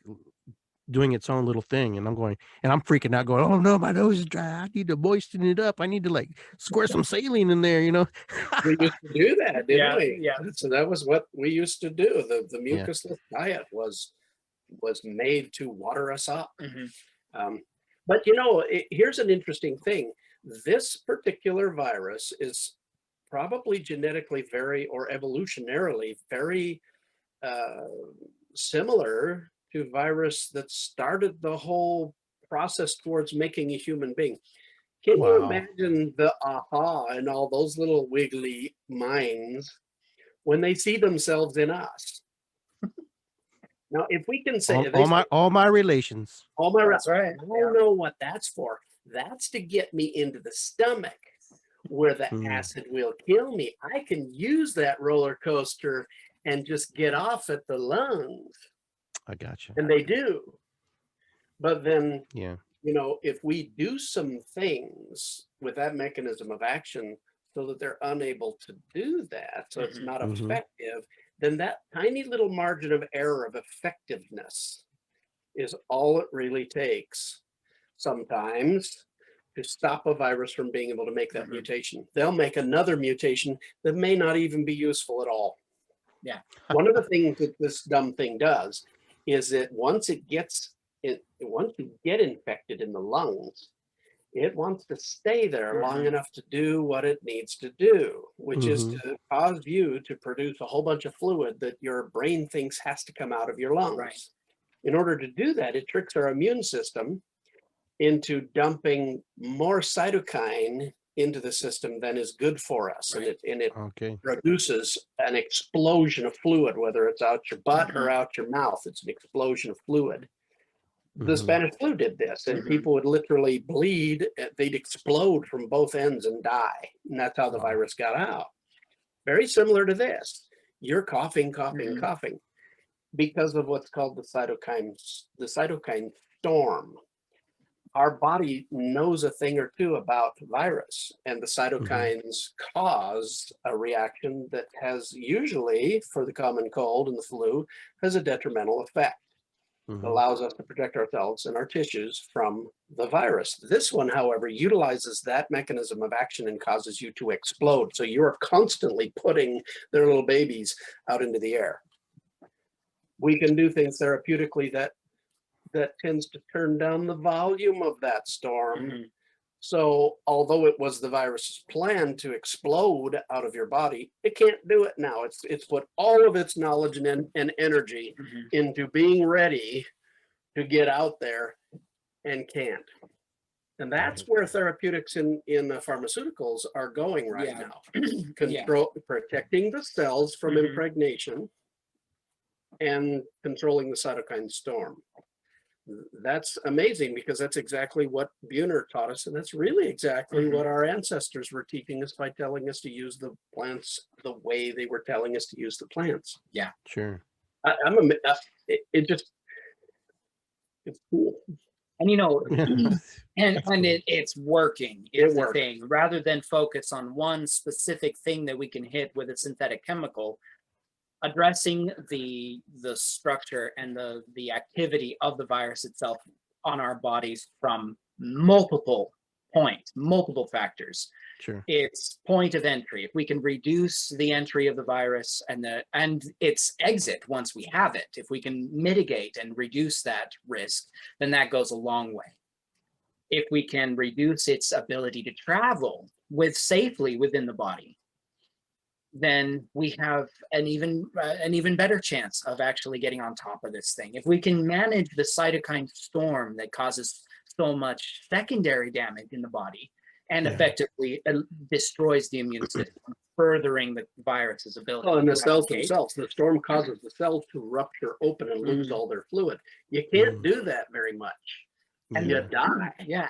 Speaker 1: doing its own little thing, and I'm freaking out, going, oh no, my nose is dry. I need to moisten it up. I need to like squirt some saline in there,
Speaker 2: We used to do that, didn't we? Yeah. So that was what we used to do. The mucusless diet was made to water us up. But here's an interesting thing. This particular virus is probably genetically or evolutionarily very similar to virus that started the whole process towards making a human being. Can you imagine the aha in all those little wiggly minds when they see themselves in us? Now, if we can say
Speaker 1: all my relations,
Speaker 2: that's right. I don't know what that's for. That's to get me into the stomach, where the acid will kill me. I can use that roller coaster and just get off at the lungs.
Speaker 1: I got you.
Speaker 2: And they do. But then, if we do some things with that mechanism of action so that they're unable to do that, so it's not effective, then that tiny little margin of error of effectiveness is all it really takes sometimes to stop a virus from being able to make that mutation. They'll make another mutation that may not even be useful at all. Yeah. One of the things that this dumb thing does is that once you get infected in the lungs, It wants to stay there long enough to do what it needs to do, which is to cause you to produce a whole bunch of fluid that your brain thinks has to come out of your lungs.
Speaker 3: Right.
Speaker 2: In order to do that, it tricks our immune system into dumping more cytokine into the system than is good for us.
Speaker 3: Right.
Speaker 2: And it produces an explosion of fluid, whether it's out your butt or out your mouth. It's an explosion of fluid. The Spanish flu did this, and people would literally bleed. They'd explode from both ends and die. And that's how the virus got out. Very similar to this. You're coughing, coughing because of what's called the cytokine storm. Our body knows a thing or two about virus, and the cytokines cause a reaction that has usually, for the common cold and the flu, has a detrimental effect. It allows us to protect ourselves and our tissues from the virus. This one, however, utilizes that mechanism of action and causes you to explode. So you're constantly putting their little babies out into the air. We can do things therapeutically that tends to turn down the volume of that storm. So although it was the virus's plan to explode out of your body, it can't do it now. It's put all of its knowledge and energy into being ready to get out there and can't. And that's where therapeutics in pharmaceuticals are going right now. Protecting the cells from impregnation and controlling the cytokine storm. That's amazing, because that's exactly what Buhner taught us, and that's really exactly what our ancestors were teaching us by telling us to use the plants the way they were telling us to use the plants.
Speaker 3: Yeah,
Speaker 2: sure. It's cool.
Speaker 3: And it's working. It's the thing. Rather than focus on one specific thing that we can hit with a synthetic chemical, addressing the structure and the activity of the virus itself on our bodies from multiple points, multiple factors.
Speaker 1: Sure.
Speaker 3: Its point of entry. If we can reduce the entry of the virus and its exit once we have it, if we can mitigate and reduce that risk, then that goes a long way. If we can reduce its ability to travel safely within the body, then we have an even better chance of actually getting on top of this thing. If we can manage the cytokine storm that causes so much secondary damage in the body and effectively destroys the immune system, furthering the virus's ability.
Speaker 2: And the cells themselves, the storm causes the cells to rupture open and lose all their fluid. You can't do that very much. And you die.
Speaker 3: Yeah,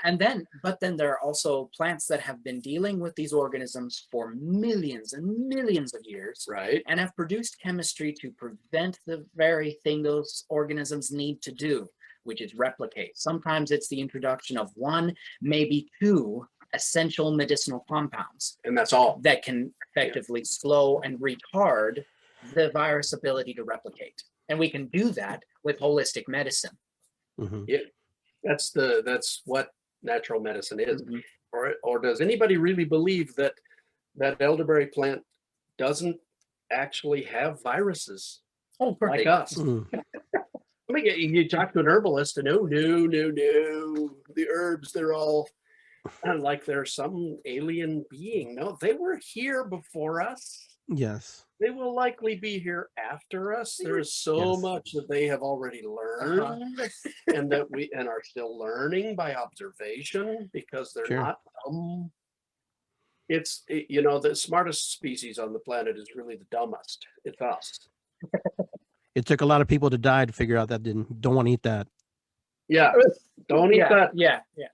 Speaker 3: but then there are also plants that have been dealing with these organisms for millions and millions of years,
Speaker 2: right?
Speaker 3: And have produced chemistry to prevent the very thing those organisms need to do, which is replicate. Sometimes it's the introduction of one, maybe two essential medicinal compounds,
Speaker 2: and that's all
Speaker 3: that can effectively slow and retard the virus ability to replicate. And we can do that with holistic medicine.
Speaker 2: That's what natural medicine is. Or does anybody really believe that elderberry plant doesn't actually have viruses like us? I mean, you talk to an herbalist and no, the herbs, they're all like they're some alien being. No, they were here before us.
Speaker 1: Yes.
Speaker 2: They will likely be here after us. There is so much that they have already learned and that we are still learning by observation, because they're not the smartest species on the planet is really the dumbest. It's us.
Speaker 1: It took a lot of people to die to figure out that don't want to eat that.
Speaker 2: Yeah, don't eat that.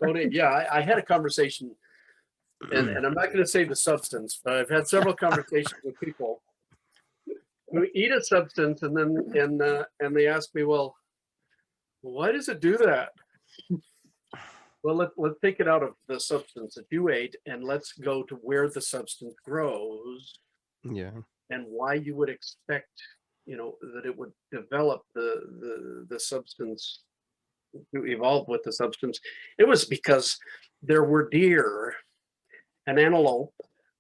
Speaker 3: Don't
Speaker 2: eat. I had a conversation, and I'm not going to say the substance, but I've had several conversations with people who eat a substance, and then and they ask me, well, why does it do that? Well, let's take it out of the substance that you ate, and let's go to where the substance grows.
Speaker 1: Yeah.
Speaker 2: And why you would expect, that it would develop the substance, to evolve with the substance. It was because there were deer and antelope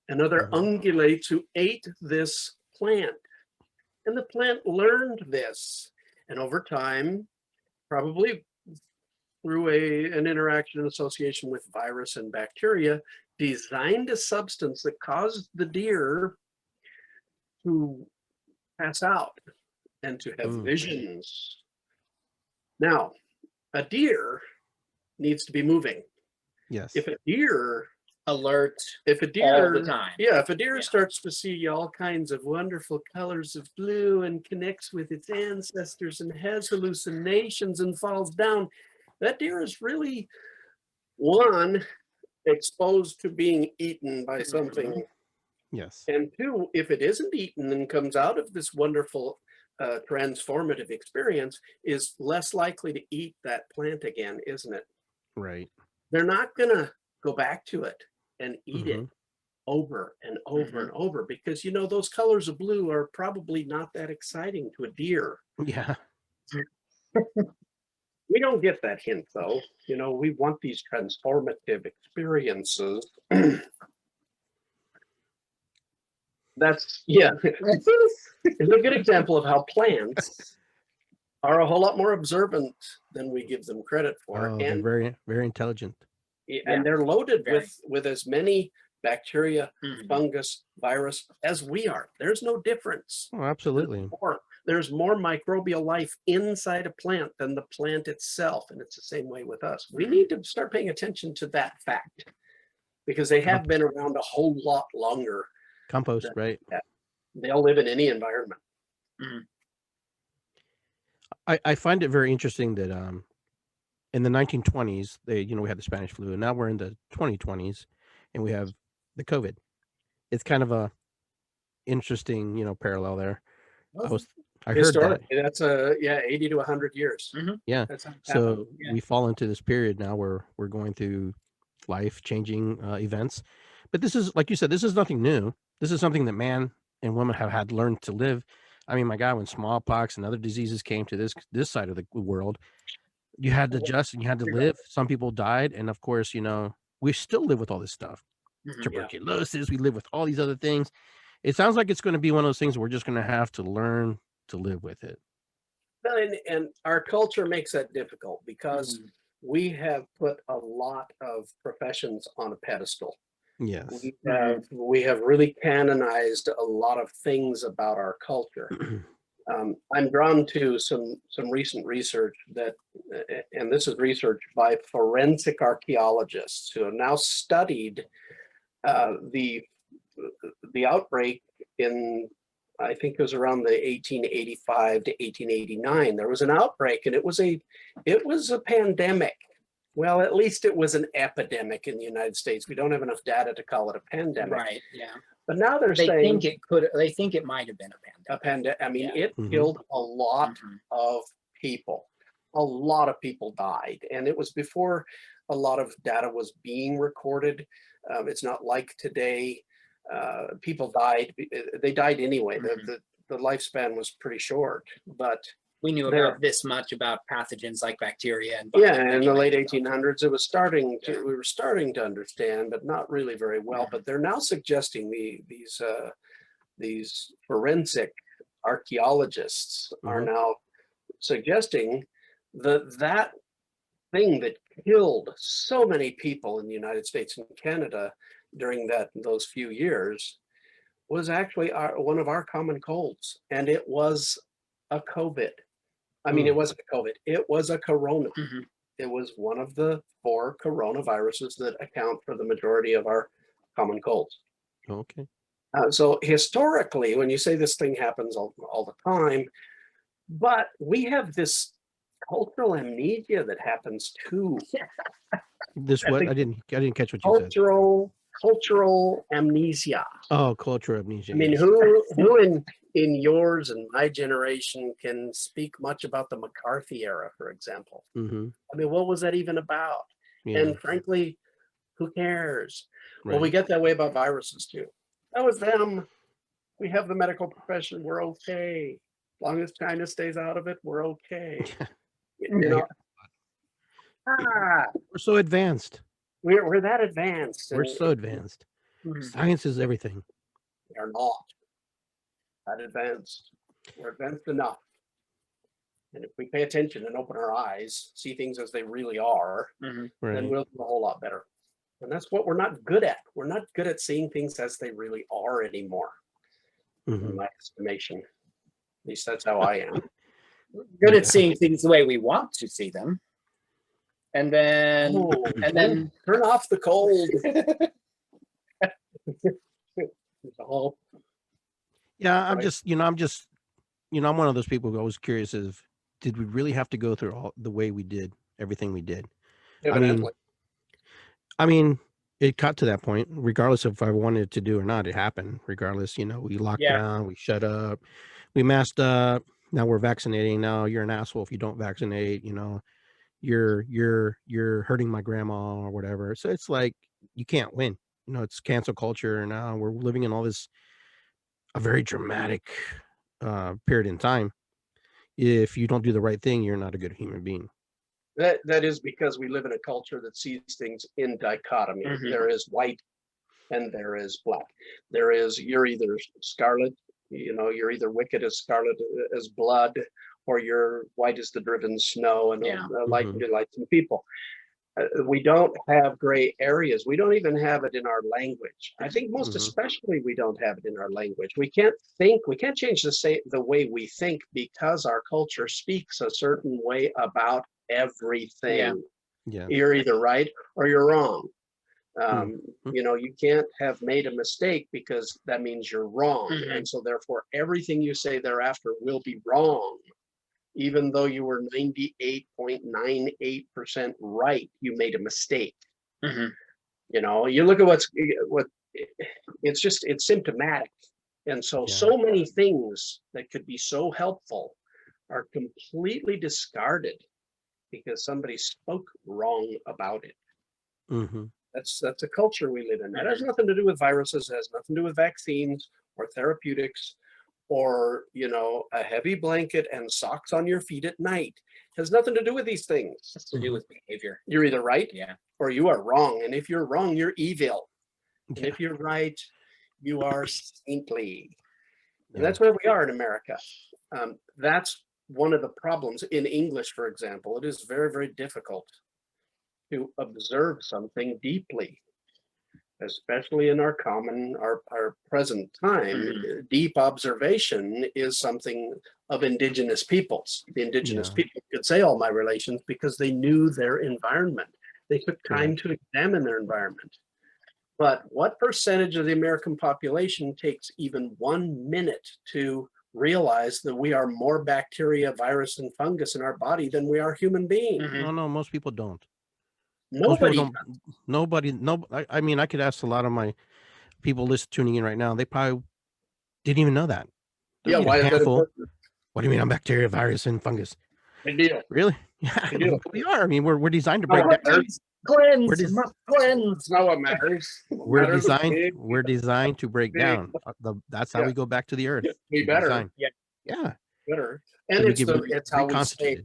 Speaker 2: and other ungulates who ate this plant. And the plant learned this. And over time, probably through an interaction and association with virus and bacteria, designed a substance that caused the deer to pass out and to have visions. Now, a deer needs to be moving.
Speaker 1: Yes.
Speaker 2: If a deer
Speaker 3: alert
Speaker 2: if a deer
Speaker 3: all the time.
Speaker 2: Yeah, if a deer starts to see all kinds of wonderful colors of blue and connects with its ancestors and has hallucinations and falls down, that deer is really, one, exposed to being eaten by something.
Speaker 1: Yes.
Speaker 2: And two, if it isn't eaten and comes out of this wonderful transformative experience, is less likely to eat that plant again, isn't it?
Speaker 1: Right.
Speaker 2: They're not going to go back to it and eat it over and over and over, because, you know, those colors of blue are probably not that exciting to a deer.
Speaker 1: Yeah.
Speaker 2: We don't get that hint, though. You know, we want these transformative experiences. That's, yeah. It's a good example of how plants are a whole lot more observant than we give them credit for.
Speaker 1: Oh, they're very, very intelligent.
Speaker 2: And they're loaded
Speaker 3: Very.
Speaker 2: with as many bacteria, fungus, virus as we are. There's no difference.
Speaker 1: Oh, absolutely.
Speaker 2: There's more microbial life inside a plant than the plant itself. And it's the same way with us. We need to start paying attention to that fact, because they have been around a whole lot longer.
Speaker 1: Compost, right?
Speaker 2: They'll live in any environment.
Speaker 1: I find it very interesting that in the 1920s, we had the Spanish flu, and now we're in the 2020s, and we have the COVID. It's kind of a interesting, parallel there. I heard that.
Speaker 2: That's 80 to 100 years.
Speaker 1: Yeah. So we fall into this period now where we're going through life-changing events. But this is, like you said, this is nothing new. This is something that man and woman have had learned to live. I mean, my God, when smallpox and other diseases came to this side of the world, you had to adjust and you had to live. Some people died, and of course, we still live with all this stuff. Tuberculosis, we live with all these other things. It sounds like it's going to be one of those things we're just going to have to learn to live with it.
Speaker 2: And our culture makes that difficult, because we have put a lot of professions on a pedestal.
Speaker 1: Yes.
Speaker 2: We have really canonized a lot of things about our culture. I'm drawn to some recent research and this is research by forensic archaeologists who have now studied the outbreak in, I think it was around the 1885 to 1889. There was an outbreak, and it was a pandemic. Well, at least it was an epidemic in the United States. We don't have enough data to call it a pandemic.
Speaker 3: Right. Yeah.
Speaker 2: But now they
Speaker 3: saying they think it might have been a pandemic.
Speaker 2: I mean, it killed a lot of people. A lot of people died, and it was before a lot of data was being recorded. It's not like today. People died. They died anyway. The lifespan was pretty short, but
Speaker 3: we knew about this much about pathogens like bacteria and
Speaker 2: in the late 1800s, we were starting to understand, but not really very well. But they're now suggesting these forensic archaeologists are now suggesting that thing that killed so many people in the United States and Canada during those few years was actually one of our common colds, and it was a COVID. I mean, it wasn't a COVID, it was a corona. It was one of the 4 coronaviruses that account for the majority of our common colds.
Speaker 1: Okay.
Speaker 2: So historically, when you say this thing happens all the time, but we have this cultural amnesia that happens too.
Speaker 1: This what? I didn't catch what you said.
Speaker 2: Cultural amnesia.
Speaker 1: Oh, cultural amnesia.
Speaker 2: I mean, who in yours and my generation can speak much about the McCarthy era, for example? I mean, what was that even about? And frankly, who cares? Well, we get that way about viruses too. That was them. We have the medical profession. We're okay. As long as China stays out of it, we're okay.
Speaker 1: We're so advanced.
Speaker 2: We're that advanced.
Speaker 1: We're so advanced. Science is everything.
Speaker 2: We are not that advanced. We're advanced enough. And if we pay attention and open our eyes, see things as they really are, then we'll do a whole lot better. And that's what we're not good at. We're not good at seeing things as they really are anymore, in my estimation. At least that's how I am.
Speaker 3: We're good at seeing things the way we want to see them. And then,
Speaker 2: turn off the cold.
Speaker 1: Yeah, I'm just, I'm one of those people who always curious if, did we really have to go through all the way we did, everything we did? I mean, it got to that point, regardless of if I wanted to do or not, it happened. Regardless, we locked down, we shut up, we masked up. Now we're vaccinating. Now you're an asshole if you don't vaccinate. You're hurting my grandma or whatever. So it's like you can't win. It's cancel culture, and now we're living in all this a very dramatic period in time. If you don't do the right thing, you're not a good human being.
Speaker 2: That is because we live in a culture that sees things in dichotomy. There is white and there is black. There is, you're either scarlet, you're either wicked as scarlet as blood, or you're white as the driven snow, and light and delight in people. We don't have gray areas. We don't even have it in our language. I think most especially we don't have it in our language. We can't change the way we think because our culture speaks a certain way about everything. You're either right or you're wrong. You can't have made a mistake because that means you're wrong. And so therefore everything you say thereafter will be wrong. Even though you were 98.98% right, you made a mistake. You look at it's symptomatic. And so many things that could be so helpful are completely discarded because somebody spoke wrong about it. That's a culture we live in. That has nothing to do with viruses. It has nothing to do with vaccines or therapeutics, or a heavy blanket and socks on your feet at night. It has nothing to do with these things.
Speaker 3: It has to do with behavior.
Speaker 2: You're either right or you are wrong. And if you're wrong, you're evil. And if you're right, you are saintly. And that's where we are in America. That's one of the problems. In English, for example, it is very, very difficult to observe something deeply, especially in our present time. Deep observation is something of indigenous peoples. The indigenous people could say all my relations because they knew their environment. They took time to examine their environment. But what percentage of the American population takes even 1 minute to realize that we are more bacteria, virus, and fungus in our body than we are human beings?
Speaker 1: No, most people don't.
Speaker 2: Nobody.
Speaker 1: I mean, I could ask a lot of my people tuning in right now. They probably didn't even know that.
Speaker 2: Why is that important?
Speaker 1: What do you mean I'm bacteria, virus, and fungus?
Speaker 2: Big deal.
Speaker 1: Really? Yeah, we are. I mean, we're designed to break down.
Speaker 3: Cleanse.
Speaker 2: That's not what matters.
Speaker 1: We're designed to break down. That's how we go back to the earth.
Speaker 2: We better.
Speaker 1: Better.
Speaker 2: And it's how we stay.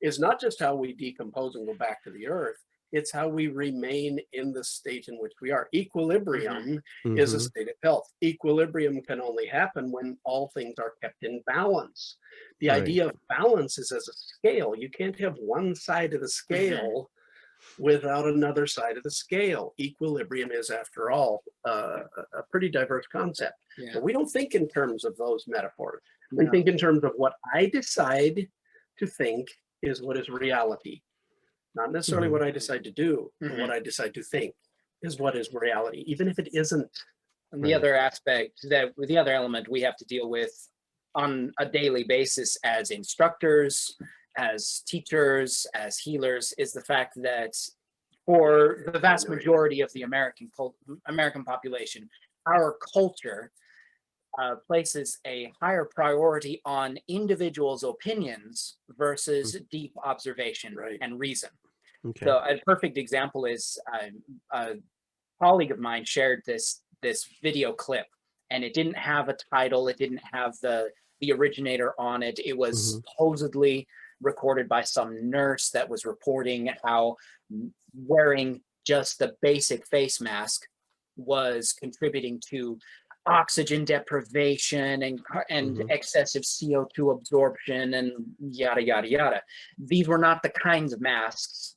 Speaker 2: It's not just how we decompose and go back to the earth. It's how we remain in the state in which we are. Equilibrium is a state of health. Equilibrium can only happen when all things are kept in balance. The idea of balance is as a scale. You can't have one side of the scale without another side of the scale. Equilibrium is, after all, a pretty diverse concept. But we don't think in terms of those metaphors. We think in terms of what I decide to think is what is reality. Not necessarily what I decide to do, but what I decide to think is what is reality, even if it isn't.
Speaker 3: And the other aspect, the other element we have to deal with on a daily basis as instructors, as teachers, as healers, is the fact that for the vast majority of the American population, our culture places a higher priority on individuals' opinions versus deep observation and reason. So a perfect example is a colleague of mine shared this video clip, and it didn't have a title, it didn't have the originator on it. It was supposedly recorded by some nurse that was reporting how wearing just the basic face mask was contributing to oxygen deprivation and excessive CO2 absorption and yada, yada, yada. These were not the kinds of masks,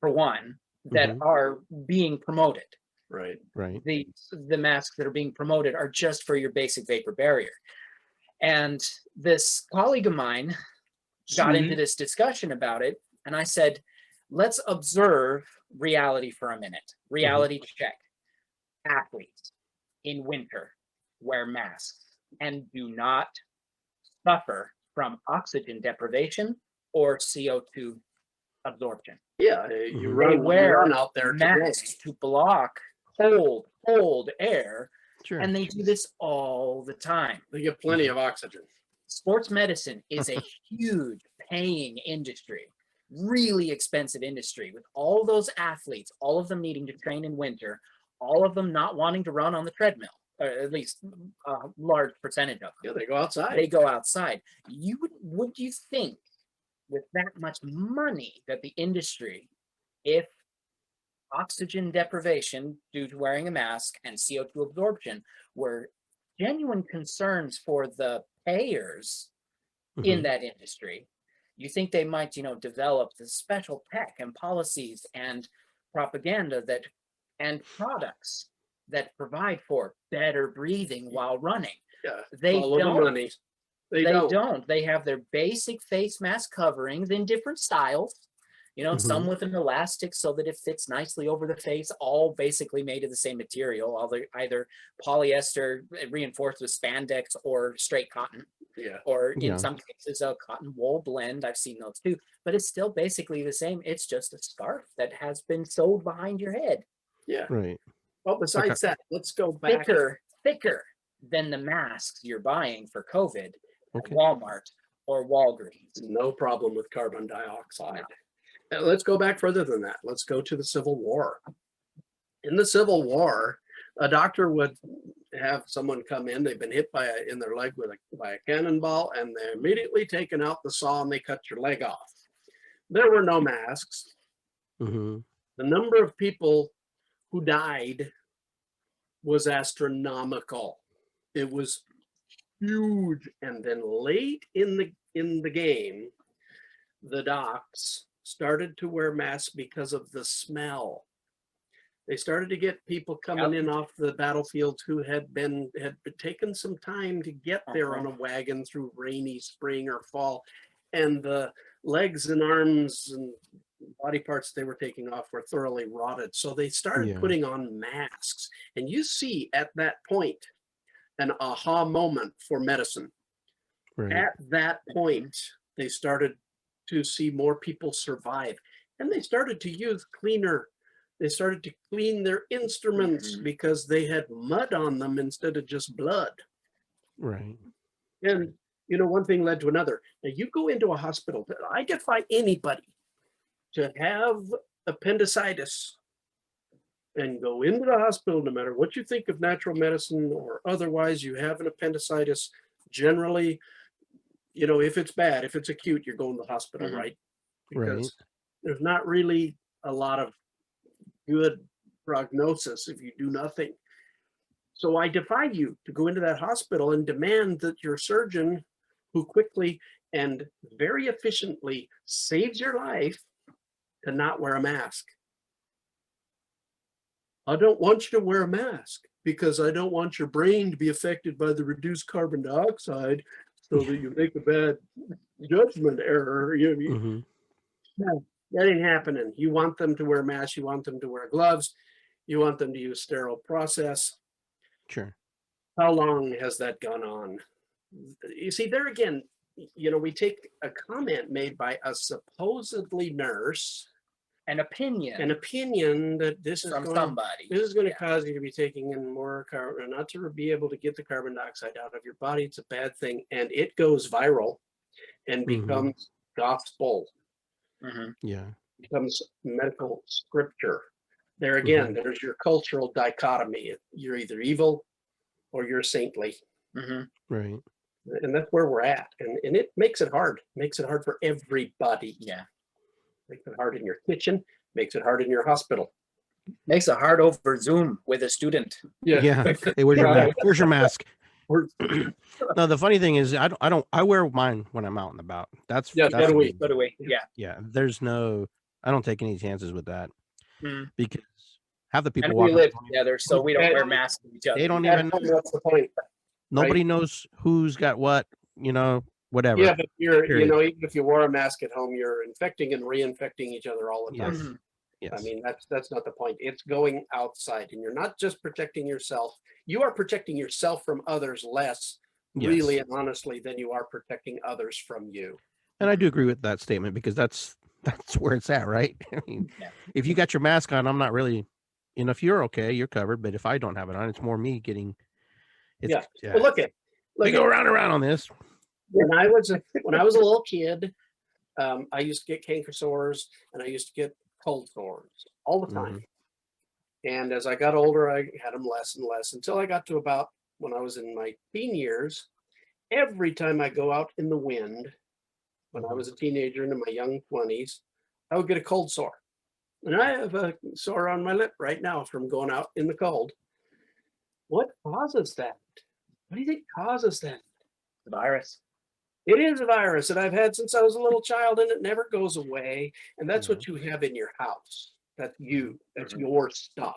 Speaker 3: for one, that are being promoted.
Speaker 2: Right.
Speaker 1: Right.
Speaker 3: The masks that are being promoted are just for your basic vapor barrier. And this colleague of mine got into this discussion about it, and I said, let's observe reality for a minute. Reality check. Athletes in winter wear masks and do not suffer from oxygen deprivation or CO2 absorption.
Speaker 2: Yeah, you run out there
Speaker 3: masks to block cold air,
Speaker 1: Sure.
Speaker 3: and they do this all the time.
Speaker 2: They get plenty of oxygen.
Speaker 3: Sports medicine is a huge paying industry, really expensive industry, with all those athletes, all of them needing to train in winter, all of them not wanting to run on the treadmill, or at least a large percentage of them.
Speaker 2: Yeah, they go outside.
Speaker 3: They go outside. Would you think, with that much money that the industry, if oxygen deprivation due to wearing a mask and CO2 absorption were genuine concerns for the payers in that industry, you think they might, develop the special tech and policies and propaganda and products that provide for better breathing while running?
Speaker 2: Yeah,
Speaker 3: they don't.
Speaker 2: Money. They
Speaker 3: don't. They have their basic face mask coverings in different styles. Some with an elastic so that it fits nicely over the face, all basically made of the same material, either polyester reinforced with spandex or straight cotton.
Speaker 2: Yeah.
Speaker 3: Or in some cases, a cotton wool blend. I've seen those too, but it's still basically the same. It's just a scarf that has been sewed behind your head.
Speaker 2: Yeah.
Speaker 1: Right.
Speaker 2: Well, besides that, let's go back.
Speaker 3: Thicker than the masks you're buying for COVID at Walmart or Walgreens.
Speaker 2: No problem with carbon dioxide. Let's go back further than that. Let's go to the Civil War. In the Civil War, a doctor would have someone come in. They've been hit in their leg by a cannonball, and they're immediately taken out the saw and they cut your leg off. There were no masks. The number of people who died was astronomical. It was huge. And then late in the game, the docs started to wear masks because of the smell. They started to get people coming in off the battlefields who had taken some time to get there on a wagon through rainy spring or fall, and the legs and arms and body parts they were taking off were thoroughly rotted. So they started putting on masks, and you see at that point an aha moment for medicine. Right. At that point, they started to see more people survive, and they started to use cleaner. They started to clean their instruments because they had mud on them instead of just blood.
Speaker 1: Right.
Speaker 2: And, one thing led to another. Now, you go into a hospital, I defy anybody to have appendicitis and go into the hospital, no matter what you think of natural medicine or otherwise, you have an appendicitis. Generally, if it's bad, if it's acute, you're going to the hospital, right? Because there's not really a lot of good prognosis if you do nothing. So I defy you to go into that hospital and demand that your surgeon, who quickly and very efficiently saves your life, to not wear a mask. I don't want you to wear a mask because I don't want your brain to be affected by the reduced carbon dioxide so that you make a bad judgment error. No, that ain't happening. You want them to wear masks. You want them to wear gloves. You want them to use sterile process.
Speaker 1: Sure.
Speaker 2: How long has that gone on? You see, there again, we take a comment made by a supposedly nurse. An opinion that this is somebody. This is going to cause you to be taking in more carbon, not to be able to get the carbon dioxide out of your body. It's a bad thing, and it goes viral and becomes gospel. Becomes medical scripture. There again, there's your cultural dichotomy. You're either evil or you're saintly.
Speaker 1: Right.
Speaker 2: And that's where we're at. And it makes it hard. Makes it hard for everybody.
Speaker 3: Yeah.
Speaker 2: Makes it hard in your kitchen. Makes it hard in your hospital.
Speaker 3: Makes it hard over Zoom with a student.
Speaker 1: Yeah. Hey, where's your mask? Where's your mask? No, the funny thing is, I wear mine when I'm out and about. That's
Speaker 3: So do we. Yeah.
Speaker 1: Yeah. There's no, I don't take any chances with that because half the people
Speaker 3: And we
Speaker 1: walking
Speaker 3: live together, so we don't wear masks with each other.
Speaker 1: They don't even.
Speaker 2: That's the point.
Speaker 1: Nobody knows who's got what. Whatever.
Speaker 2: Yeah, but even if you wore a mask at home, you're infecting and reinfecting each other all the time.
Speaker 1: Yes.
Speaker 2: I mean, that's not the point. It's going outside, and you're not just protecting yourself. You are protecting yourself from others less, really and honestly, than you are protecting others from you.
Speaker 1: And I do agree with that statement because that's where it's at, right? I mean, if you got your mask on, I'm not really, if you're okay, you're covered. But if I don't have it on, it's more me getting.
Speaker 2: Well, look
Speaker 1: we go round and round on this.
Speaker 2: When I was a little kid, I used to get canker sores and I used to get cold sores all the time. And as I got older, I had them less and less until I got to about when I was in my teen years. Every time I go out in the wind, when I was a teenager into my young 20s, I would get a cold sore. And I have a sore on my lip right now from going out in the cold. What causes that? What do you think causes that?
Speaker 3: The virus.
Speaker 2: It is a virus that I've had since I was a little child, and it never goes away. And that's what you have in your house. That's you. That's your stuff.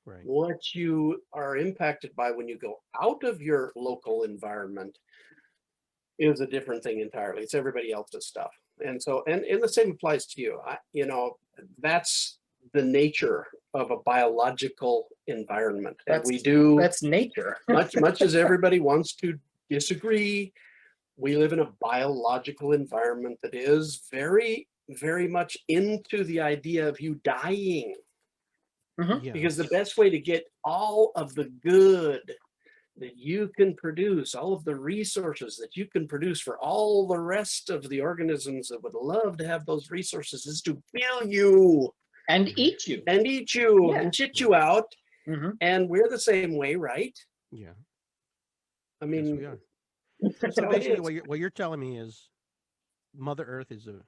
Speaker 1: Right.
Speaker 2: What you are impacted by when you go out of your local environment is a different thing entirely. It's everybody else's stuff. And so, and the same applies to you. That's the nature of a biological environment.
Speaker 3: That's nature.
Speaker 2: much as everybody wants to disagree, we live in a biological environment that is very, very much into the idea of you dying. Because the best way to get all of the good that you can produce, all of the resources that you can produce for all the rest of the organisms that would love to have those resources, is to kill you.
Speaker 3: And eat you.
Speaker 2: And shit you out. And we're the same way, right?
Speaker 1: Yeah.
Speaker 2: I mean,
Speaker 1: yes, we are. So basically, what you're telling me is, Mother Earth is the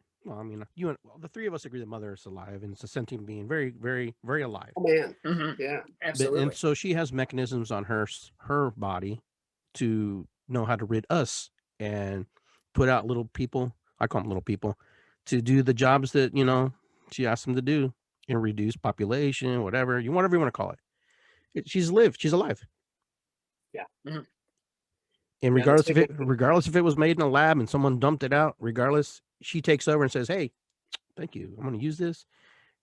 Speaker 1: three of us agree that Mother Earth's alive and it's a sentient being, very, very, very alive.
Speaker 2: Oh man, yeah,
Speaker 3: absolutely.
Speaker 1: And so she has mechanisms on her body to know how to rid us and put out little people. I call them little people to do the jobs that she asked them to do and reduce population, whatever you want to call it. She's alive.
Speaker 2: Yeah.
Speaker 1: And regardless if it was made in a lab and someone dumped it out, regardless, she takes over and says, "Hey, thank you. I'm going to use this,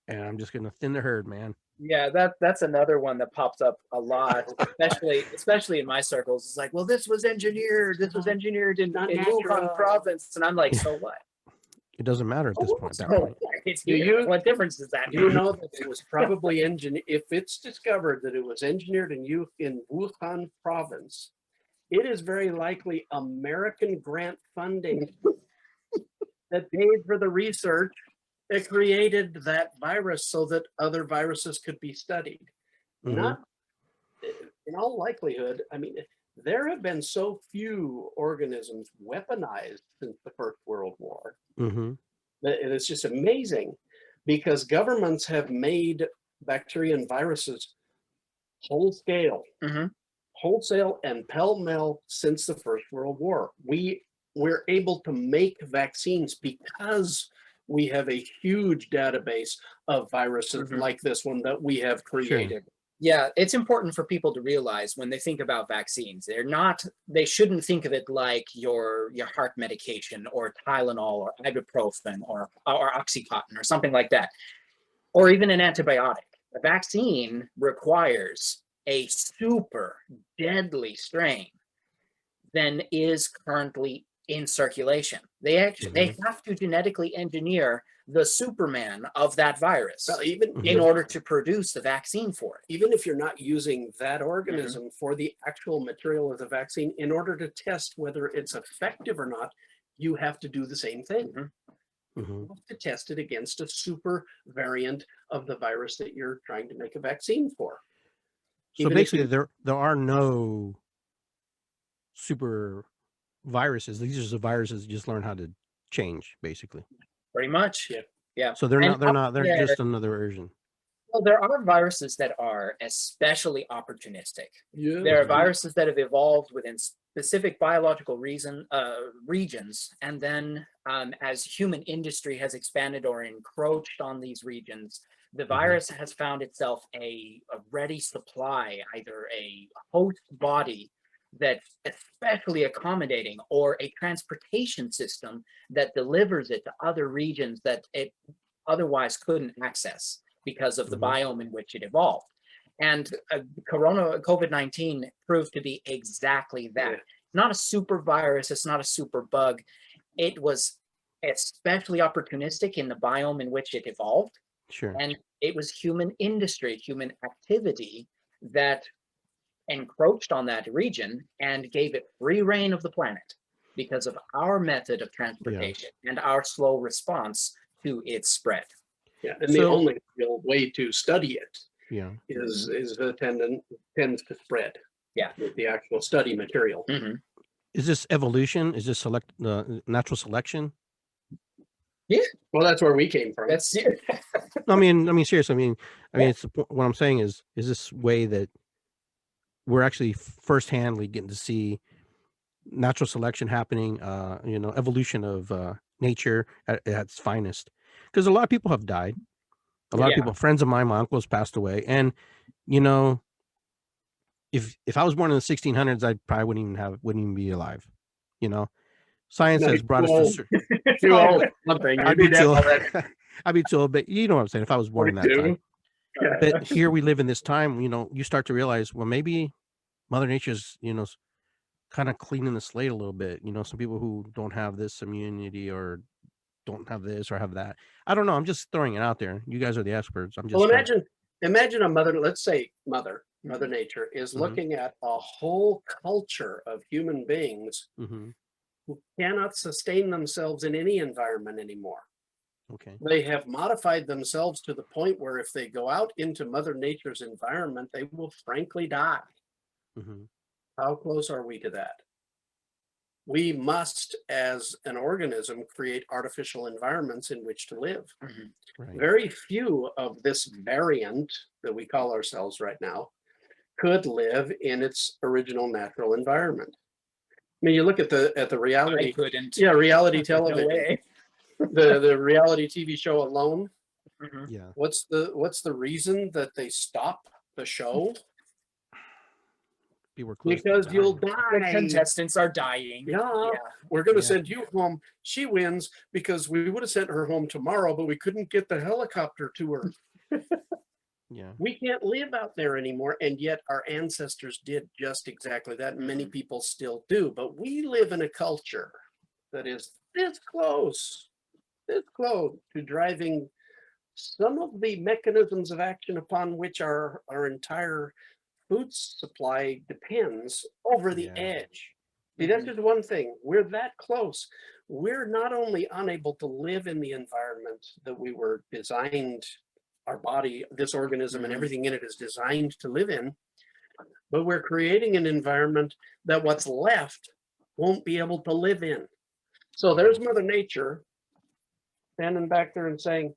Speaker 1: and I'm just going to thin the herd, man."
Speaker 3: Yeah, that's another one that pops up a lot, especially in my circles. It's like, well, this was engineered in Wuhan province, and I'm like, so what?
Speaker 1: It doesn't matter at this point. At that point.
Speaker 3: It's here. What difference does that make?
Speaker 2: You know that it was probably engineered. If it's discovered that it was engineered in Wuhan province, it is very likely American grant funding that paid for the research that created that virus so that other viruses could be studied. Not in all likelihood. I mean, there have been so few organisms weaponized since the First World War. It's just amazing because governments have made bacteria and viruses wholesale and pell-mell since the First World War. We're able to make vaccines because we have a huge database of viruses like this one that we have created.
Speaker 3: Sure. Yeah, it's important for people to realize when they think about vaccines, they shouldn't think of it like your heart medication or Tylenol or ibuprofen or Oxycontin or something like that, or even an antibiotic. A vaccine requires a super deadly strain than is currently in circulation. They have to genetically engineer the Superman of that virus, in order to produce the vaccine for it.
Speaker 2: Even if you're not using that organism for the actual material of the vaccine, in order to test whether it's effective or not, you have to do the same thing. You have to test it against a super variant of the virus that you're trying to make a vaccine for.
Speaker 1: So basically, there are no super viruses. These are just the viruses that just learn how to change, basically.
Speaker 3: Pretty much, yeah.
Speaker 1: So they're just another version.
Speaker 3: Well, there are viruses that are especially opportunistic.
Speaker 2: Yeah.
Speaker 3: There are viruses that have evolved within specific biological regions, and then as human industry has expanded or encroached on these regions, the virus has found itself a ready supply, either a host body that's especially accommodating, or a transportation system that delivers it to other regions that it otherwise couldn't access because of the biome in which it evolved. And COVID-19 proved to be exactly that.
Speaker 2: Yeah.
Speaker 3: Not a super virus, it's not a super bug. It was especially opportunistic in the biome in which it evolved.
Speaker 1: Sure.
Speaker 3: And it was human industry, human activity that encroached on that region and gave it free reign of the planet because of our method of transportation and our slow response to its spread.
Speaker 2: Yeah, and the only real way to study it is the tends to spread.
Speaker 3: Yeah,
Speaker 2: with the actual study material.
Speaker 1: Is this evolution? Is this natural selection?
Speaker 3: Yeah.
Speaker 2: Well, that's where we came from.
Speaker 3: That's
Speaker 1: I mean, seriously. I mean, it's what I'm saying is this way that we're actually first-handly getting to see natural selection happening. Evolution of nature at its finest. Because a lot of people have died. A lot of people, friends of mine, my uncles passed away, and if I was born in the 1600s, I probably wouldn't even be alive. Science has brought us to
Speaker 2: too old.
Speaker 1: I'd be too old, but you know what I'm saying. If I was born in that time, but here we live in this time. You start to realize, well, maybe Mother Nature's kind of cleaning the slate a little bit. Some people who don't have this immunity or don't have this or have that. I don't know. I'm just throwing it out there. You guys are the experts. I'm just.
Speaker 2: Well, imagine a mother. Let's say Mother Nature is looking at a whole culture of human beings who cannot sustain themselves in any environment anymore.
Speaker 1: Okay.
Speaker 2: They have modified themselves to the point where if they go out into Mother Nature's environment, they will frankly die. How close are we to that? We must, as an organism, create artificial environments in which to live.
Speaker 1: Right.
Speaker 2: Very few of this variant that we call ourselves right now could live in its original natural environment. I mean, you look at the reality.
Speaker 3: I couldn't.
Speaker 2: Yeah, reality television.
Speaker 3: No
Speaker 2: the reality TV show Alone.
Speaker 1: Yeah.
Speaker 2: What's the reason that they stop the show? Because you'll die.
Speaker 3: The contestants are dying.
Speaker 2: Yeah. We're going to send you home. She wins because we would have sent her home tomorrow, but we couldn't get the helicopter to her.
Speaker 1: Yeah.
Speaker 2: We can't live out there anymore. And yet our ancestors did just exactly that. Many people still do. But we live in a culture that is this close to driving some of the mechanisms of action upon which our entire food supply depends over the edge. See, that's just one thing. We're that close. We're not only unable to live in the environment that we were designed, our body, this organism and everything in it is designed to live in, but we're creating an environment that what's left won't be able to live in. So there's Mother Nature standing back there and saying,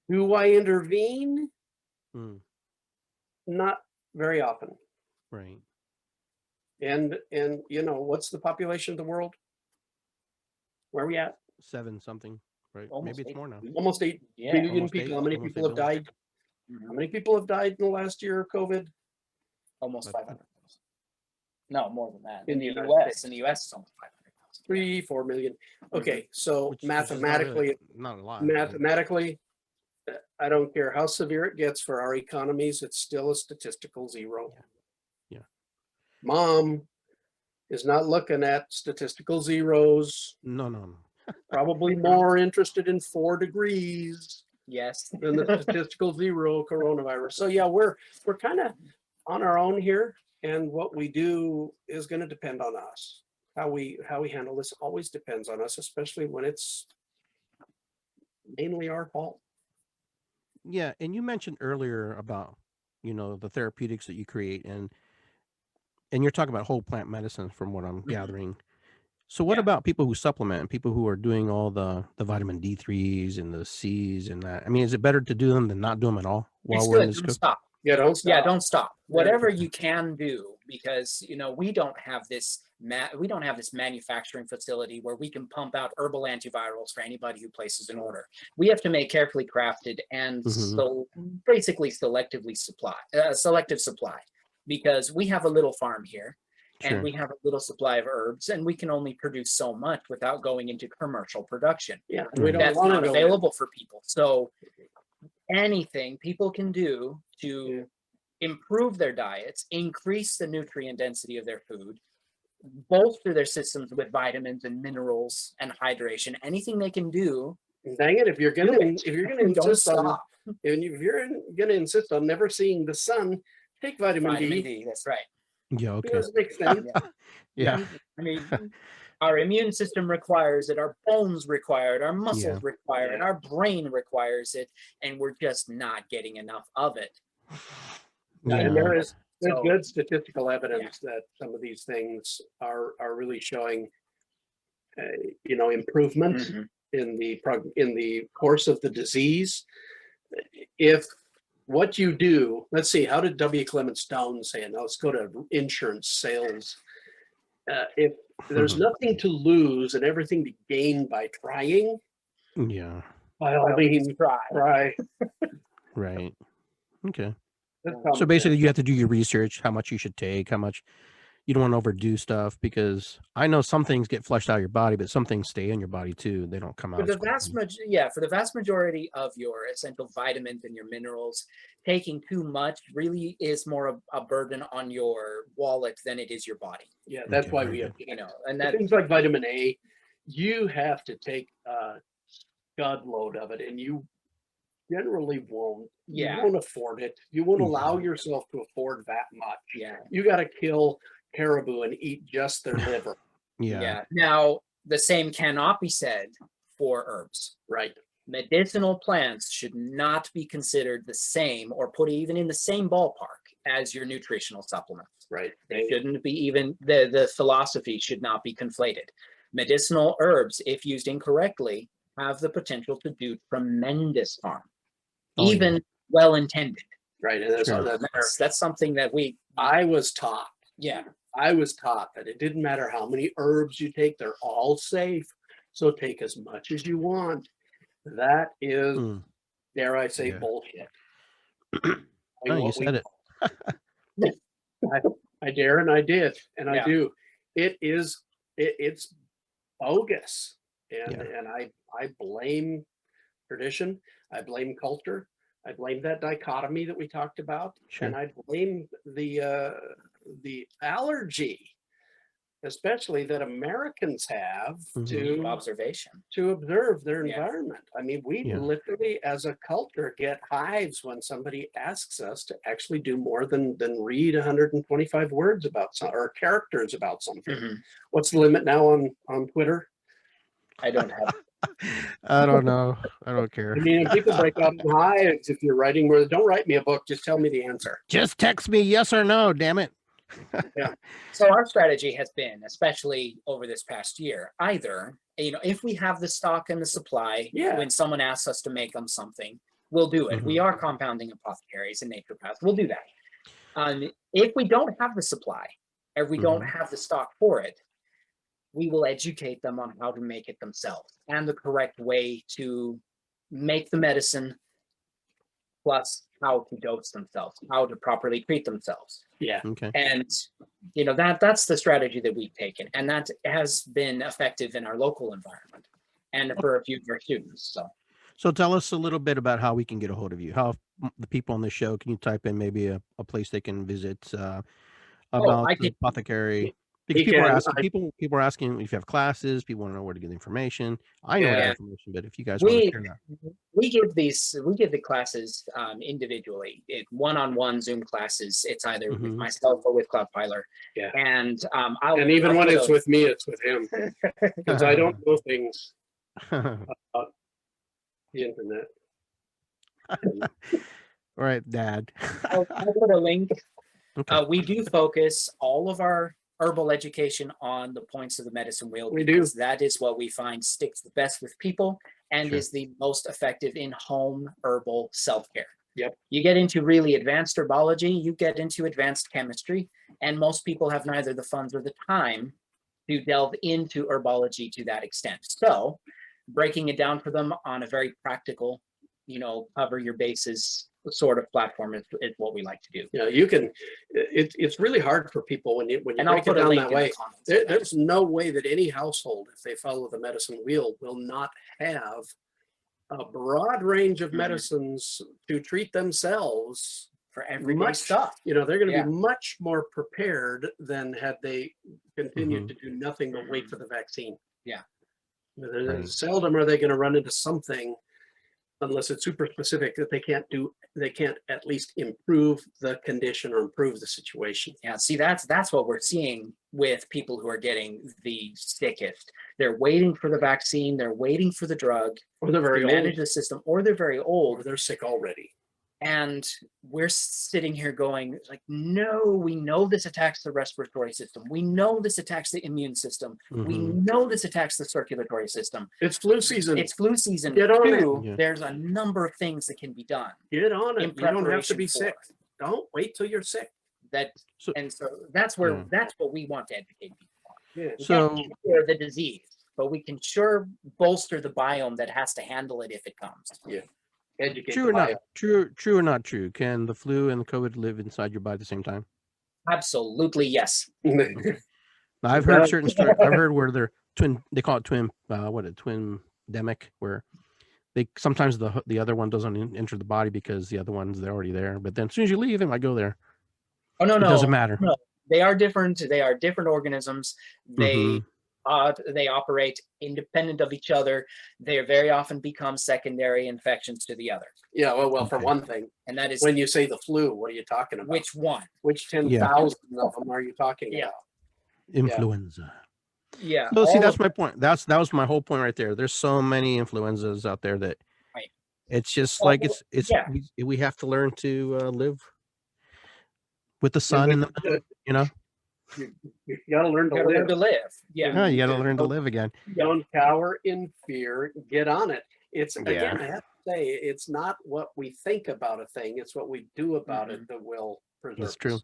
Speaker 2: do I intervene? Not very often.
Speaker 1: Right.
Speaker 2: And what's the population of the world? Where are we at?
Speaker 1: 7 something, right?
Speaker 3: Almost
Speaker 1: Maybe it's more now.
Speaker 2: Almost 8 billion
Speaker 1: almost
Speaker 2: people.
Speaker 1: 8,
Speaker 2: How many
Speaker 1: almost
Speaker 2: people
Speaker 1: 8
Speaker 2: have died? How many people have died in the last year of COVID?
Speaker 3: Almost 500,000. No, more than that.
Speaker 2: In
Speaker 3: In
Speaker 2: the
Speaker 3: the
Speaker 2: United
Speaker 3: US,
Speaker 2: States.
Speaker 3: in the US, it's almost 500,000.
Speaker 2: 3-4 million. Okay, so
Speaker 1: Which is
Speaker 2: mathematically,
Speaker 1: not a lot.
Speaker 2: mathematically, I don't care how severe it gets for our economies, it's still a statistical zero.
Speaker 1: Yeah.
Speaker 2: Mom is not looking at statistical zeros.
Speaker 1: No.
Speaker 2: Probably more interested in 4 degrees
Speaker 3: Yes.
Speaker 2: than the statistical zero coronavirus. So yeah, we're kind of on our own here, and what we do is going to depend on us. How we handle this always depends on us, especially when it's mainly our fault.
Speaker 1: Yeah, and you mentioned earlier about the therapeutics that you create, and you're talking about whole plant medicine from what I'm gathering. So what about people who supplement, people who are doing all the vitamin D3s and the C's and that? I mean, is it better to do them than not do them at all while we're in this?
Speaker 3: Don't stop.
Speaker 2: Yeah, don't stop.
Speaker 3: Yeah, don't stop. Whatever you can do, because we don't have this manufacturing facility where we can pump out herbal antivirals for anybody who places an order. We have to make carefully crafted and so basically selective supply, because we have a little farm here.
Speaker 1: Sure.
Speaker 3: And we have a little supply of herbs, and we can only produce so much without going into commercial production.
Speaker 2: Yeah,
Speaker 3: that's not available for people. So anything people can do to improve their diets, increase the nutrient density of their food, bolster their systems with vitamins and minerals and hydration, anything they can do.
Speaker 2: Dang it, if you're gonna insist on never seeing the sun, take vitamin D.
Speaker 3: That's right.
Speaker 1: Yeah, okay.
Speaker 2: Does make sense.
Speaker 1: Yeah.
Speaker 3: I mean, our immune system requires it, our bones require it, our muscles require it, our brain requires it, and we're just not getting enough of it.
Speaker 2: And there's good statistical evidence that some of these things are really showing improvement in the course of the disease. If what you do, let's see, how did W. Clement Stone say it? Now let's go to insurance sales. If there's nothing to lose and everything to gain by trying, by all means, try.
Speaker 1: Right. Okay. So basically, you have to do your research, how much you should take, how much you don't want to overdo stuff, because I know some things get flushed out of your body, but some things stay in your body too. They don't come out.
Speaker 3: For the vast majority of your essential vitamins and your minerals, taking too much really is more a burden on your wallet than it is your body.
Speaker 2: Yeah, that's why we have,
Speaker 3: and that
Speaker 2: things like vitamin A, you have to take a scud load of it, and you generally won't. You won't afford it. You won't allow yourself to afford that much.
Speaker 3: Yeah,
Speaker 2: you got to kill caribou and eat just their liver.
Speaker 3: Now, the same cannot be said for herbs.
Speaker 2: Right.
Speaker 3: Medicinal plants should not be considered the same or put even in the same ballpark as your nutritional supplements.
Speaker 2: Right.
Speaker 3: They shouldn't be even, the philosophy should not be conflated. Medicinal herbs, if used incorrectly, have the potential to do tremendous harm, even well-intended.
Speaker 2: Right. And
Speaker 3: that's something that
Speaker 2: I was taught.
Speaker 3: Yeah.
Speaker 2: I was taught that it didn't matter how many herbs you take, they're all safe. So take as much as you want. That is, dare I say, bullshit.
Speaker 1: You said it.
Speaker 2: I dare and I did, and I do. It's bogus. And I blame tradition. I blame culture. I blame that dichotomy that we talked about.
Speaker 1: Sure.
Speaker 2: And I blame the allergy, especially that Americans have to observe their environment. I mean, we literally as a culture get hives when somebody asks us to actually do more than read 125 words about or characters about something. What's the limit now on Twitter?
Speaker 3: I don't have
Speaker 1: I don't know. I don't care.
Speaker 2: I mean, people break up in hives if you're writing more. Don't write me a book. Just tell me the answer.
Speaker 1: Just text me yes or no, damn it.
Speaker 3: So our strategy has been, especially over this past year, either, if we have the stock and the supply, when someone asks us to make them something, we'll do it. We are compounding apothecaries and naturopaths. We'll do that. If we don't have the supply, or we don't have the stock for it, we will educate them on how to make it themselves and the correct way to make the medicine, plus how to dose themselves, how to properly treat themselves.
Speaker 2: Yeah.
Speaker 1: Okay.
Speaker 3: And that's the strategy that we've taken, and that has been effective in our local environment and for a few of our students.
Speaker 1: So tell us a little bit about how we can get a hold of you. How the people on the show, can you type in maybe a place they can visit about the apothecary? Because people are asking if you have classes. People want to know where to get the information. I know the information, but if you guys want to share that,
Speaker 3: we give the classes individually. One-on-one Zoom classes. It's either with myself or with Cloudpiler.
Speaker 2: Yeah.
Speaker 3: And
Speaker 2: even when it's with me, it's with him, because I don't know things about the internet.
Speaker 1: All right, Dad.
Speaker 3: I'll put a link. Okay. We do focus all of our herbal education on the points of the medicine wheel.
Speaker 2: We do.
Speaker 3: Because that is what we find sticks the best with people and
Speaker 1: Sure.
Speaker 3: is the most effective in home herbal self-care.
Speaker 2: Yep.
Speaker 3: You get into really advanced herbology, you get into advanced chemistry, and most people have neither the funds or the time to delve into herbology to that extent. So breaking it down for them on a very practical, cover your bases sort of platform is what we like to do.
Speaker 2: You can, it's really hard for people when you
Speaker 3: And I'll
Speaker 2: break it
Speaker 3: put a
Speaker 2: down
Speaker 3: link
Speaker 2: that
Speaker 3: in
Speaker 2: way.
Speaker 3: the comments. for that.
Speaker 2: There's no way that any household, if they follow the medicine wheel, will not have a broad range of
Speaker 3: Mhm.
Speaker 2: medicines to treat themselves.
Speaker 3: For everyday stuff.
Speaker 2: They're going to
Speaker 3: Yeah.
Speaker 2: be much more prepared than had they continued
Speaker 1: Mhm.
Speaker 2: to do nothing but wait for the vaccine.
Speaker 3: Yeah.
Speaker 1: Right.
Speaker 2: Seldom are they going to run into something unless it's super specific that they can't at least improve the condition or improve the situation.
Speaker 3: Yeah, see, that's what we're seeing with people who are getting the sickest. They're waiting for the vaccine, they're waiting for the drug
Speaker 2: Or they're very
Speaker 3: to
Speaker 2: old,
Speaker 3: manage the system, or they're very
Speaker 2: or
Speaker 3: old.
Speaker 2: they're sick already.
Speaker 3: And we're sitting here going like, no, we know this attacks the respiratory system. We know this attacks the immune system. We
Speaker 1: Mhm.
Speaker 3: know this attacks the circulatory system.
Speaker 2: It's flu season.
Speaker 3: It's flu season
Speaker 2: Get on it.
Speaker 3: too.
Speaker 1: Yeah.
Speaker 3: There's a number of things that can be done
Speaker 2: Get on it.
Speaker 3: in
Speaker 2: You don't have to
Speaker 3: preparation
Speaker 2: be
Speaker 3: for
Speaker 2: sick. Don't wait till you're sick.
Speaker 3: that.
Speaker 1: So-
Speaker 3: And so that's where
Speaker 1: Yeah.
Speaker 3: that's what we want to educate people on.
Speaker 2: Yeah.
Speaker 3: We
Speaker 1: So-
Speaker 3: can't cure the disease, but we can sure bolster the biome that has to handle it if it comes.
Speaker 2: Educate
Speaker 1: True
Speaker 2: the
Speaker 1: or not?
Speaker 2: bio.
Speaker 1: True or not true? Can the flu and the COVID live inside your body at the same time?
Speaker 3: Absolutely, yes.
Speaker 1: Now, I've heard certain stories. I've heard where they're twin. They call it twin. Twin demic, where they sometimes the other one doesn't enter the body because the other one's already there. But then as soon as you leave, it might go there.
Speaker 3: Oh no,
Speaker 1: It
Speaker 3: no,
Speaker 1: doesn't matter.
Speaker 3: no. They are different. They are different organisms. They operate independent of each other. They very often become secondary infections to the other.
Speaker 2: Yeah, well, for
Speaker 1: Okay.
Speaker 2: one thing,
Speaker 3: And that is
Speaker 2: when you say the flu, what are you talking about?
Speaker 3: which one?
Speaker 2: Which 10,000 of them are you talking
Speaker 3: Yeah.
Speaker 2: about?
Speaker 1: Influenza.
Speaker 3: Yeah.
Speaker 1: So see,
Speaker 3: all
Speaker 1: that's
Speaker 3: of-
Speaker 1: my point. That was my whole point right there. There's so many influenzas out there that
Speaker 3: Right.
Speaker 1: it's just
Speaker 3: Well,
Speaker 1: like it's
Speaker 3: yeah.
Speaker 1: we have to learn to live with the sun and the moon.
Speaker 2: You got to learn to
Speaker 3: gotta learn
Speaker 2: live.
Speaker 3: to live. Yeah.
Speaker 1: Yeah, you got to learn to live again.
Speaker 2: Don't cower in fear. Get on it. It's
Speaker 1: Yeah.
Speaker 2: again, I have to say, it's not what we think about a thing; it's what we do about it that will preserve.
Speaker 1: That's true.
Speaker 2: us.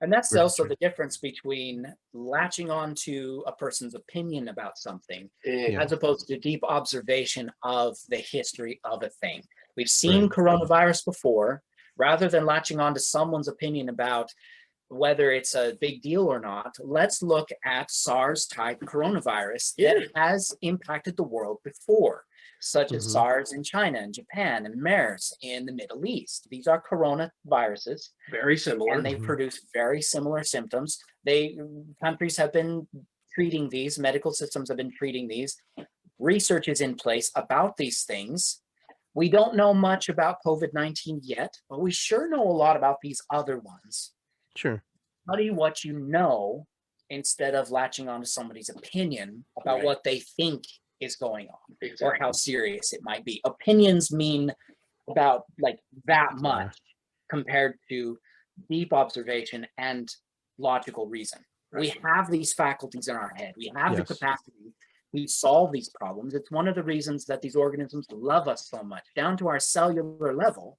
Speaker 3: And that's
Speaker 1: Very
Speaker 3: also
Speaker 1: true.
Speaker 3: the difference between latching on to a person's opinion about something
Speaker 2: Yeah.
Speaker 3: as opposed to deep observation of the history of a thing. We've seen
Speaker 1: Right.
Speaker 3: coronavirus before. Rather than latching on to someone's opinion about whether it's a big deal or not, let's look at SARS type coronavirus that has impacted the world before, such as
Speaker 1: Mhm.
Speaker 3: SARS in China and Japan and MERS in the Middle East. These are coronaviruses,
Speaker 2: Very similar.
Speaker 3: and they produce very similar symptoms. Countries have been treating these, medical systems have been treating these. Research is in place about these things. We don't know much about COVID-19 yet, but we sure know a lot about these other ones.
Speaker 1: Sure.
Speaker 3: Study what you know instead of latching onto somebody's opinion about
Speaker 2: Right.
Speaker 3: what they think is going on or
Speaker 2: Exactly.
Speaker 3: how serious it might be. Opinions mean about like that much compared to deep observation and logical reason. We have these faculties in our head. We have the
Speaker 1: Yes.
Speaker 3: capacity to solve these problems. It's one of the reasons that these organisms love us so much. Down to our cellular level,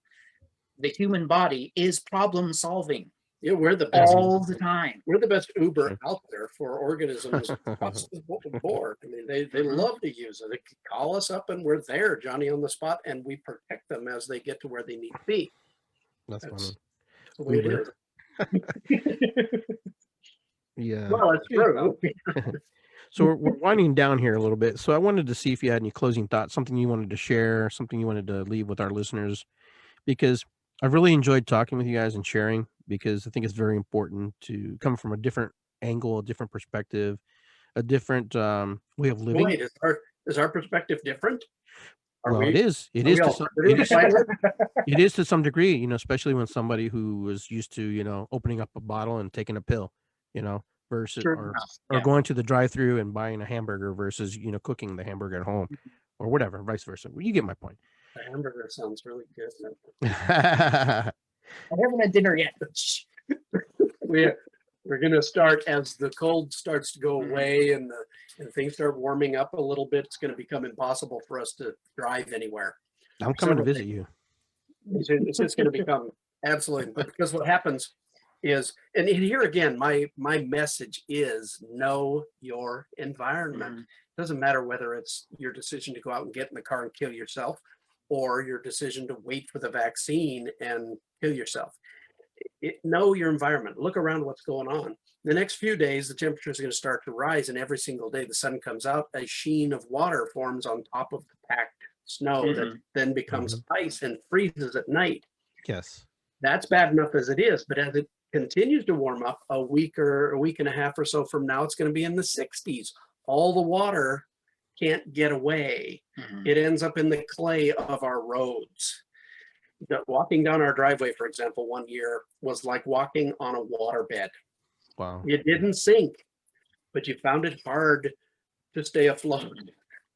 Speaker 3: the human body is problem solving
Speaker 2: Yeah, we're the best.
Speaker 3: all the time.
Speaker 2: We're the best Uber
Speaker 1: Sure.
Speaker 2: out there for organisms across the board. I mean, they
Speaker 3: Mhm.
Speaker 2: love to use it. They call us up and we're there, Johnny on the spot, and we protect them as they get to where they need to be.
Speaker 1: That's
Speaker 2: That's
Speaker 1: funny.
Speaker 2: the way it
Speaker 1: Uber.
Speaker 2: is.
Speaker 1: Yeah.
Speaker 2: Well, it's true.
Speaker 1: So we're winding down here a little bit. So I wanted to see if you had any closing thoughts, something you wanted to share, something you wanted to leave with our listeners, because I've really enjoyed talking with you guys and sharing, because I think it's very important to come from a different angle, a different perspective, a different way of living.
Speaker 2: Wait, is our perspective different?
Speaker 1: Well, it is. It
Speaker 2: are
Speaker 1: is.
Speaker 2: we
Speaker 1: To
Speaker 2: all
Speaker 1: some,
Speaker 2: primitive
Speaker 1: it is.
Speaker 2: finally?
Speaker 1: It is to some degree, especially when somebody who was used to, opening up a bottle and taking a pill, versus
Speaker 2: True.
Speaker 1: or
Speaker 3: Yeah.
Speaker 1: going to the drive-through and buying a hamburger versus cooking the hamburger at home, or whatever, vice versa. Well, you get my point.
Speaker 2: The hamburger sounds really good.
Speaker 3: I haven't had dinner yet.
Speaker 2: We We're going to start as the cold starts to go away and things start warming up a little bit. It's going to become impossible for us to drive anywhere.
Speaker 1: I'm coming to visit you.
Speaker 2: It's just going to become absolutely. But because what happens is, and here again, my message is know your environment. It doesn't matter whether it's your decision to go out and get in the car and kill yourself, or your decision to wait for the vaccine and kill yourself. Know your environment. Look around what's going on. The next few days, the temperature is going to start to rise, and every single day the sun comes out, a sheen of water forms on top of the packed snow that then becomes ice and freezes at night.
Speaker 1: Yes.
Speaker 2: That's bad enough as it is, but as it continues to warm up, a week and a half or so from now, it's going to be in the 60s. All the water can't get away. It ends up in the clay of our roads. Walking down our driveway, for example, one year was like walking on a waterbed.
Speaker 1: Wow.
Speaker 2: You didn't sink, but you found it hard to stay afloat.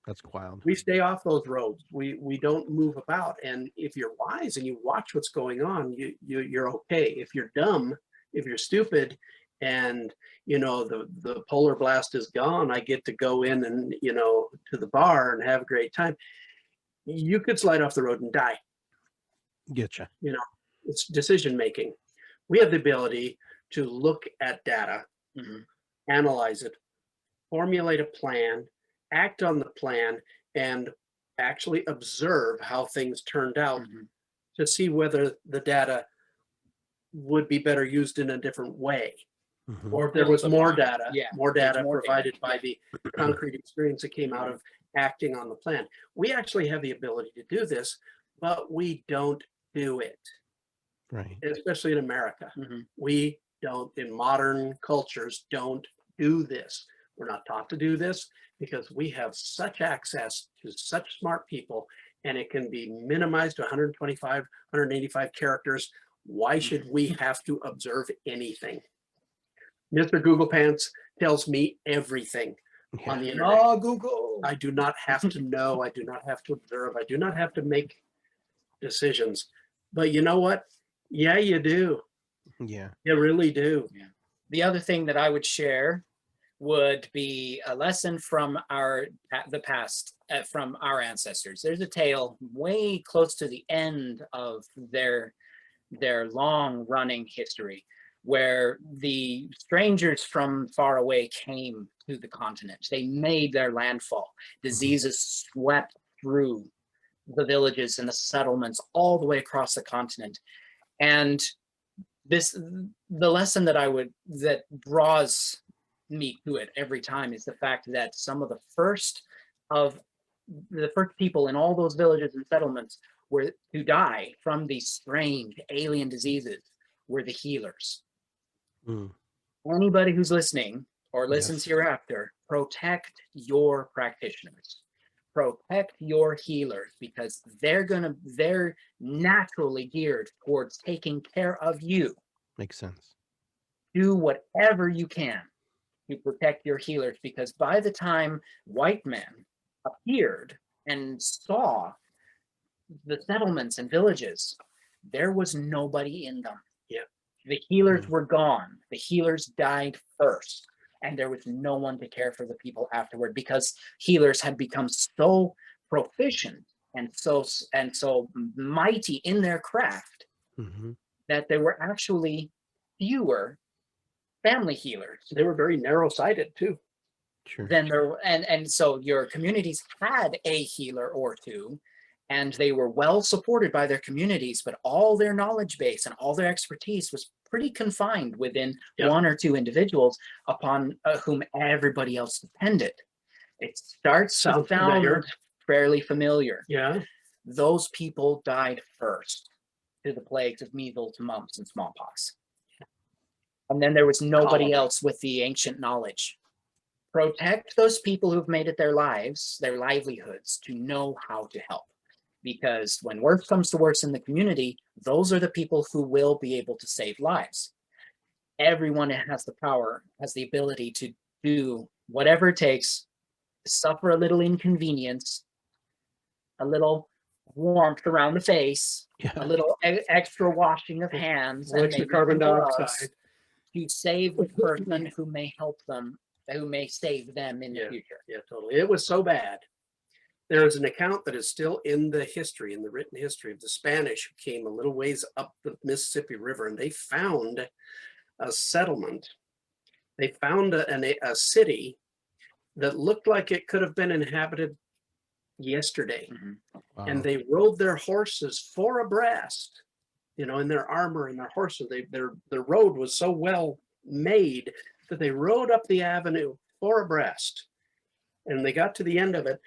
Speaker 1: That's wild.
Speaker 2: We stay off those roads. We don't move about. And if you're wise and you watch what's going on, you're okay. If you're dumb, if you're stupid, and the polar blast is gone, I get to go in and to the bar and have a great time. You could slide off the road and die.
Speaker 1: Getcha.
Speaker 2: It's decision making. We have the ability to look at data, analyze it, formulate a plan, act on the plan, and actually observe how things turned out to see whether the data would be better used in a different way, or if there was more data, provided by the concrete experience that came out of acting on the plan. We actually have the ability to do this, but we don't do it.
Speaker 1: Right.
Speaker 2: Especially in America. We don't, in modern cultures, don't do this. We're not taught to do this because we have such access to such smart people, and it can be minimized to 125, 185 characters. Why should we have to observe anything? Mr. Google Pants tells me everything on the internet.
Speaker 3: Oh, Google.
Speaker 2: I do not have to know. I do not have to observe. I do not have to make decisions. But you know what? Yeah, you do.
Speaker 1: Yeah.
Speaker 2: You really do.
Speaker 3: Yeah. The other thing that I would share would be a lesson from the past, from our ancestors. There's a tale way close to the end of their long running history where the strangers from far away came to the continent. They made their landfall. Diseases swept through the villages and the settlements all the way across the continent. And the lesson that draws me to it every time is the fact that some of the first people in all those villages and settlements to die from these strange alien diseases were the healers. Anybody who's listening or listens hereafter, protect your practitioners. Protect your healers, because they're naturally geared towards taking care of you.
Speaker 1: Makes sense.
Speaker 3: Do whatever you can to protect your healers, because by the time white men appeared and saw the settlements and villages, there was nobody in them.
Speaker 2: Yeah.
Speaker 3: The healers were gone. The healers died first. And there was no one to care for the people afterward, because healers had become so proficient and so mighty in their craft that there were actually fewer family healers.
Speaker 2: They were very narrow-sighted too.
Speaker 1: Sure.
Speaker 3: And so your communities had a healer or two, and they were well supported by their communities, but all their knowledge base and all their expertise was pretty confined within one or two individuals upon whom everybody else depended. It starts to sound fairly familiar.
Speaker 2: Yeah.
Speaker 3: Those people died first to the plagues of measles, mumps, and smallpox. And then there was nobody else with the ancient knowledge. Protect those people who've made it their lives, their livelihoods, to know how to help. Because when worse comes to worse in the community, those are the people who will be able to save lives. Everyone has the power, has the ability to do whatever it takes, suffer a little inconvenience, a little warmth around the face, a little extra washing of hands,
Speaker 2: extra carbon dioxide.
Speaker 3: to save the person who may help them, who may save them in the future.
Speaker 2: Yeah, totally. It was so bad. There is an account that is still in the history, in the written history of the Spanish who came a little ways up the Mississippi River, and they found a settlement. They found a city that looked like it could have been inhabited yesterday.
Speaker 3: Mm-hmm.
Speaker 2: And they rode their horses 4 abreast, in their armor and their horses. Their road was so well made that they rode up the avenue 4 abreast. And they got to the end of it.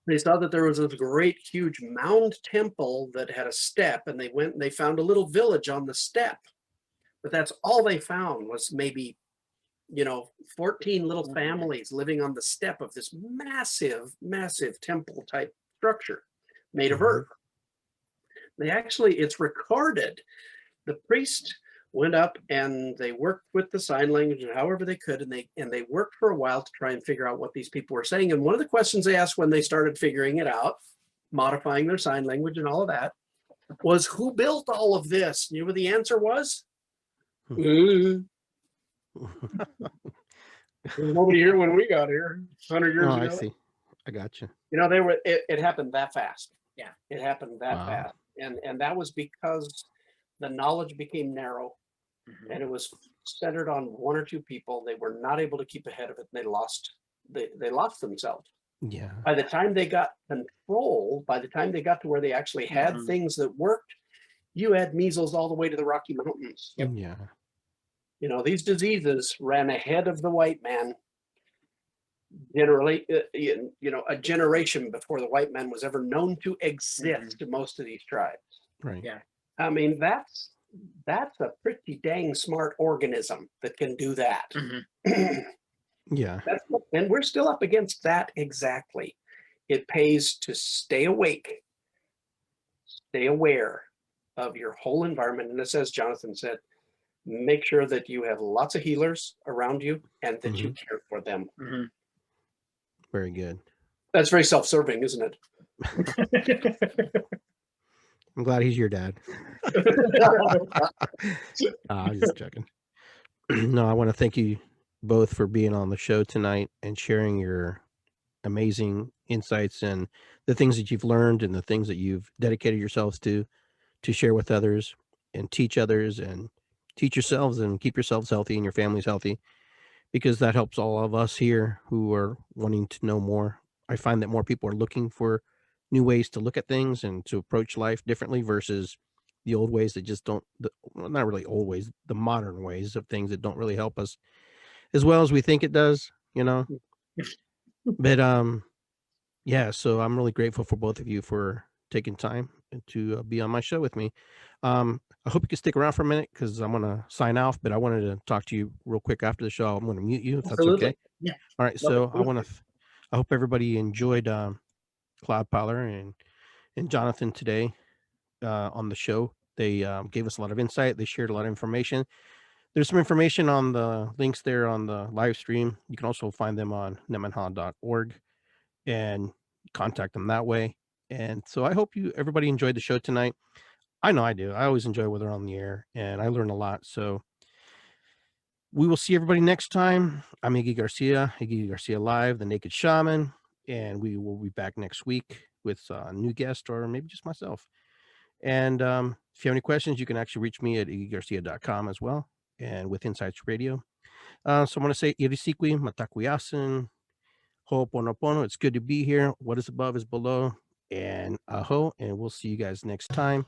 Speaker 2: They saw that there was this great, huge mound temple that had a step, and they went and they found a little village on the step. But that's all they found was maybe, 14 little families living on the step of this massive, massive temple type structure made of earth. It's recorded. The priest went up and they worked with the sign language however they could, and they worked for a while to try and figure out what these people were saying. And one of the questions they asked when they started figuring it out, modifying their sign language and all of that, was who built all of this? You know what the answer was? There's nobody here when we got here 100 years ago.
Speaker 1: I see. I got you.
Speaker 2: It happened that fast.
Speaker 3: Yeah,
Speaker 2: it happened that fast, and that was because the knowledge became narrow. And it was centered on 1 or 2 people. They were not able to keep ahead of it. And they lost themselves.
Speaker 1: Yeah.
Speaker 2: By the time they got control, by the time they got to where they actually had things that worked, you had measles all the way to the Rocky Mountains.
Speaker 1: Yeah.
Speaker 2: These diseases ran ahead of the white man. Generally, a generation before the white man was ever known to exist to most of these tribes.
Speaker 1: Right.
Speaker 3: Yeah.
Speaker 2: I mean, that's a pretty dang smart organism that can do that.
Speaker 1: Yeah.
Speaker 2: And we're still up against that exactly. It pays to stay awake, stay aware of your whole environment. And as Jonathan said, make sure that you have lots of healers around you and that you care for them.
Speaker 1: Very good.
Speaker 2: That's very self-serving, isn't it?
Speaker 1: I'm glad he's your dad. I'm just joking. No, I want to thank you both for being on the show tonight and sharing your amazing insights and the things that you've learned and the things that you've dedicated yourselves to share with others and teach others and teach yourselves and keep yourselves healthy and your families healthy, because that helps all of us here who are wanting to know more. I find that more people are looking for new ways to look at things and to approach life differently versus the old ways that just don't, not really old ways, the modern ways of things that don't really help us as well as we think it does, But yeah, so I'm really grateful for both of you for taking time to be on my show with me. I hope you can stick around for a minute because I'm going to sign off, but I wanted to talk to you real quick after the show. I'm going to mute you if that's okay.
Speaker 3: Yeah.
Speaker 1: All right. So I hope everybody enjoyed Cloudpiler and Jonathan today on the show. They gave us a lot of insight. They shared a lot of information. There's some information on the links there on the live stream. You can also find them on nemanha.org and contact them that way. And so I hope everybody enjoyed the show tonight. I know I do. I always enjoy when they're on the air, and I learn a lot. So we will see everybody next time. I'm Iggy Garcia Live, the Naked Shaman, and we will be back next week with a new guest or maybe just myself. And if you have any questions, you can actually reach me at iggygarcia.com as well, and with Insights Radio. So I want to say irisikwi, matakuyasin, ho'oponopono. It's good to be here. What is above is below. And aho, and we'll see you guys next time.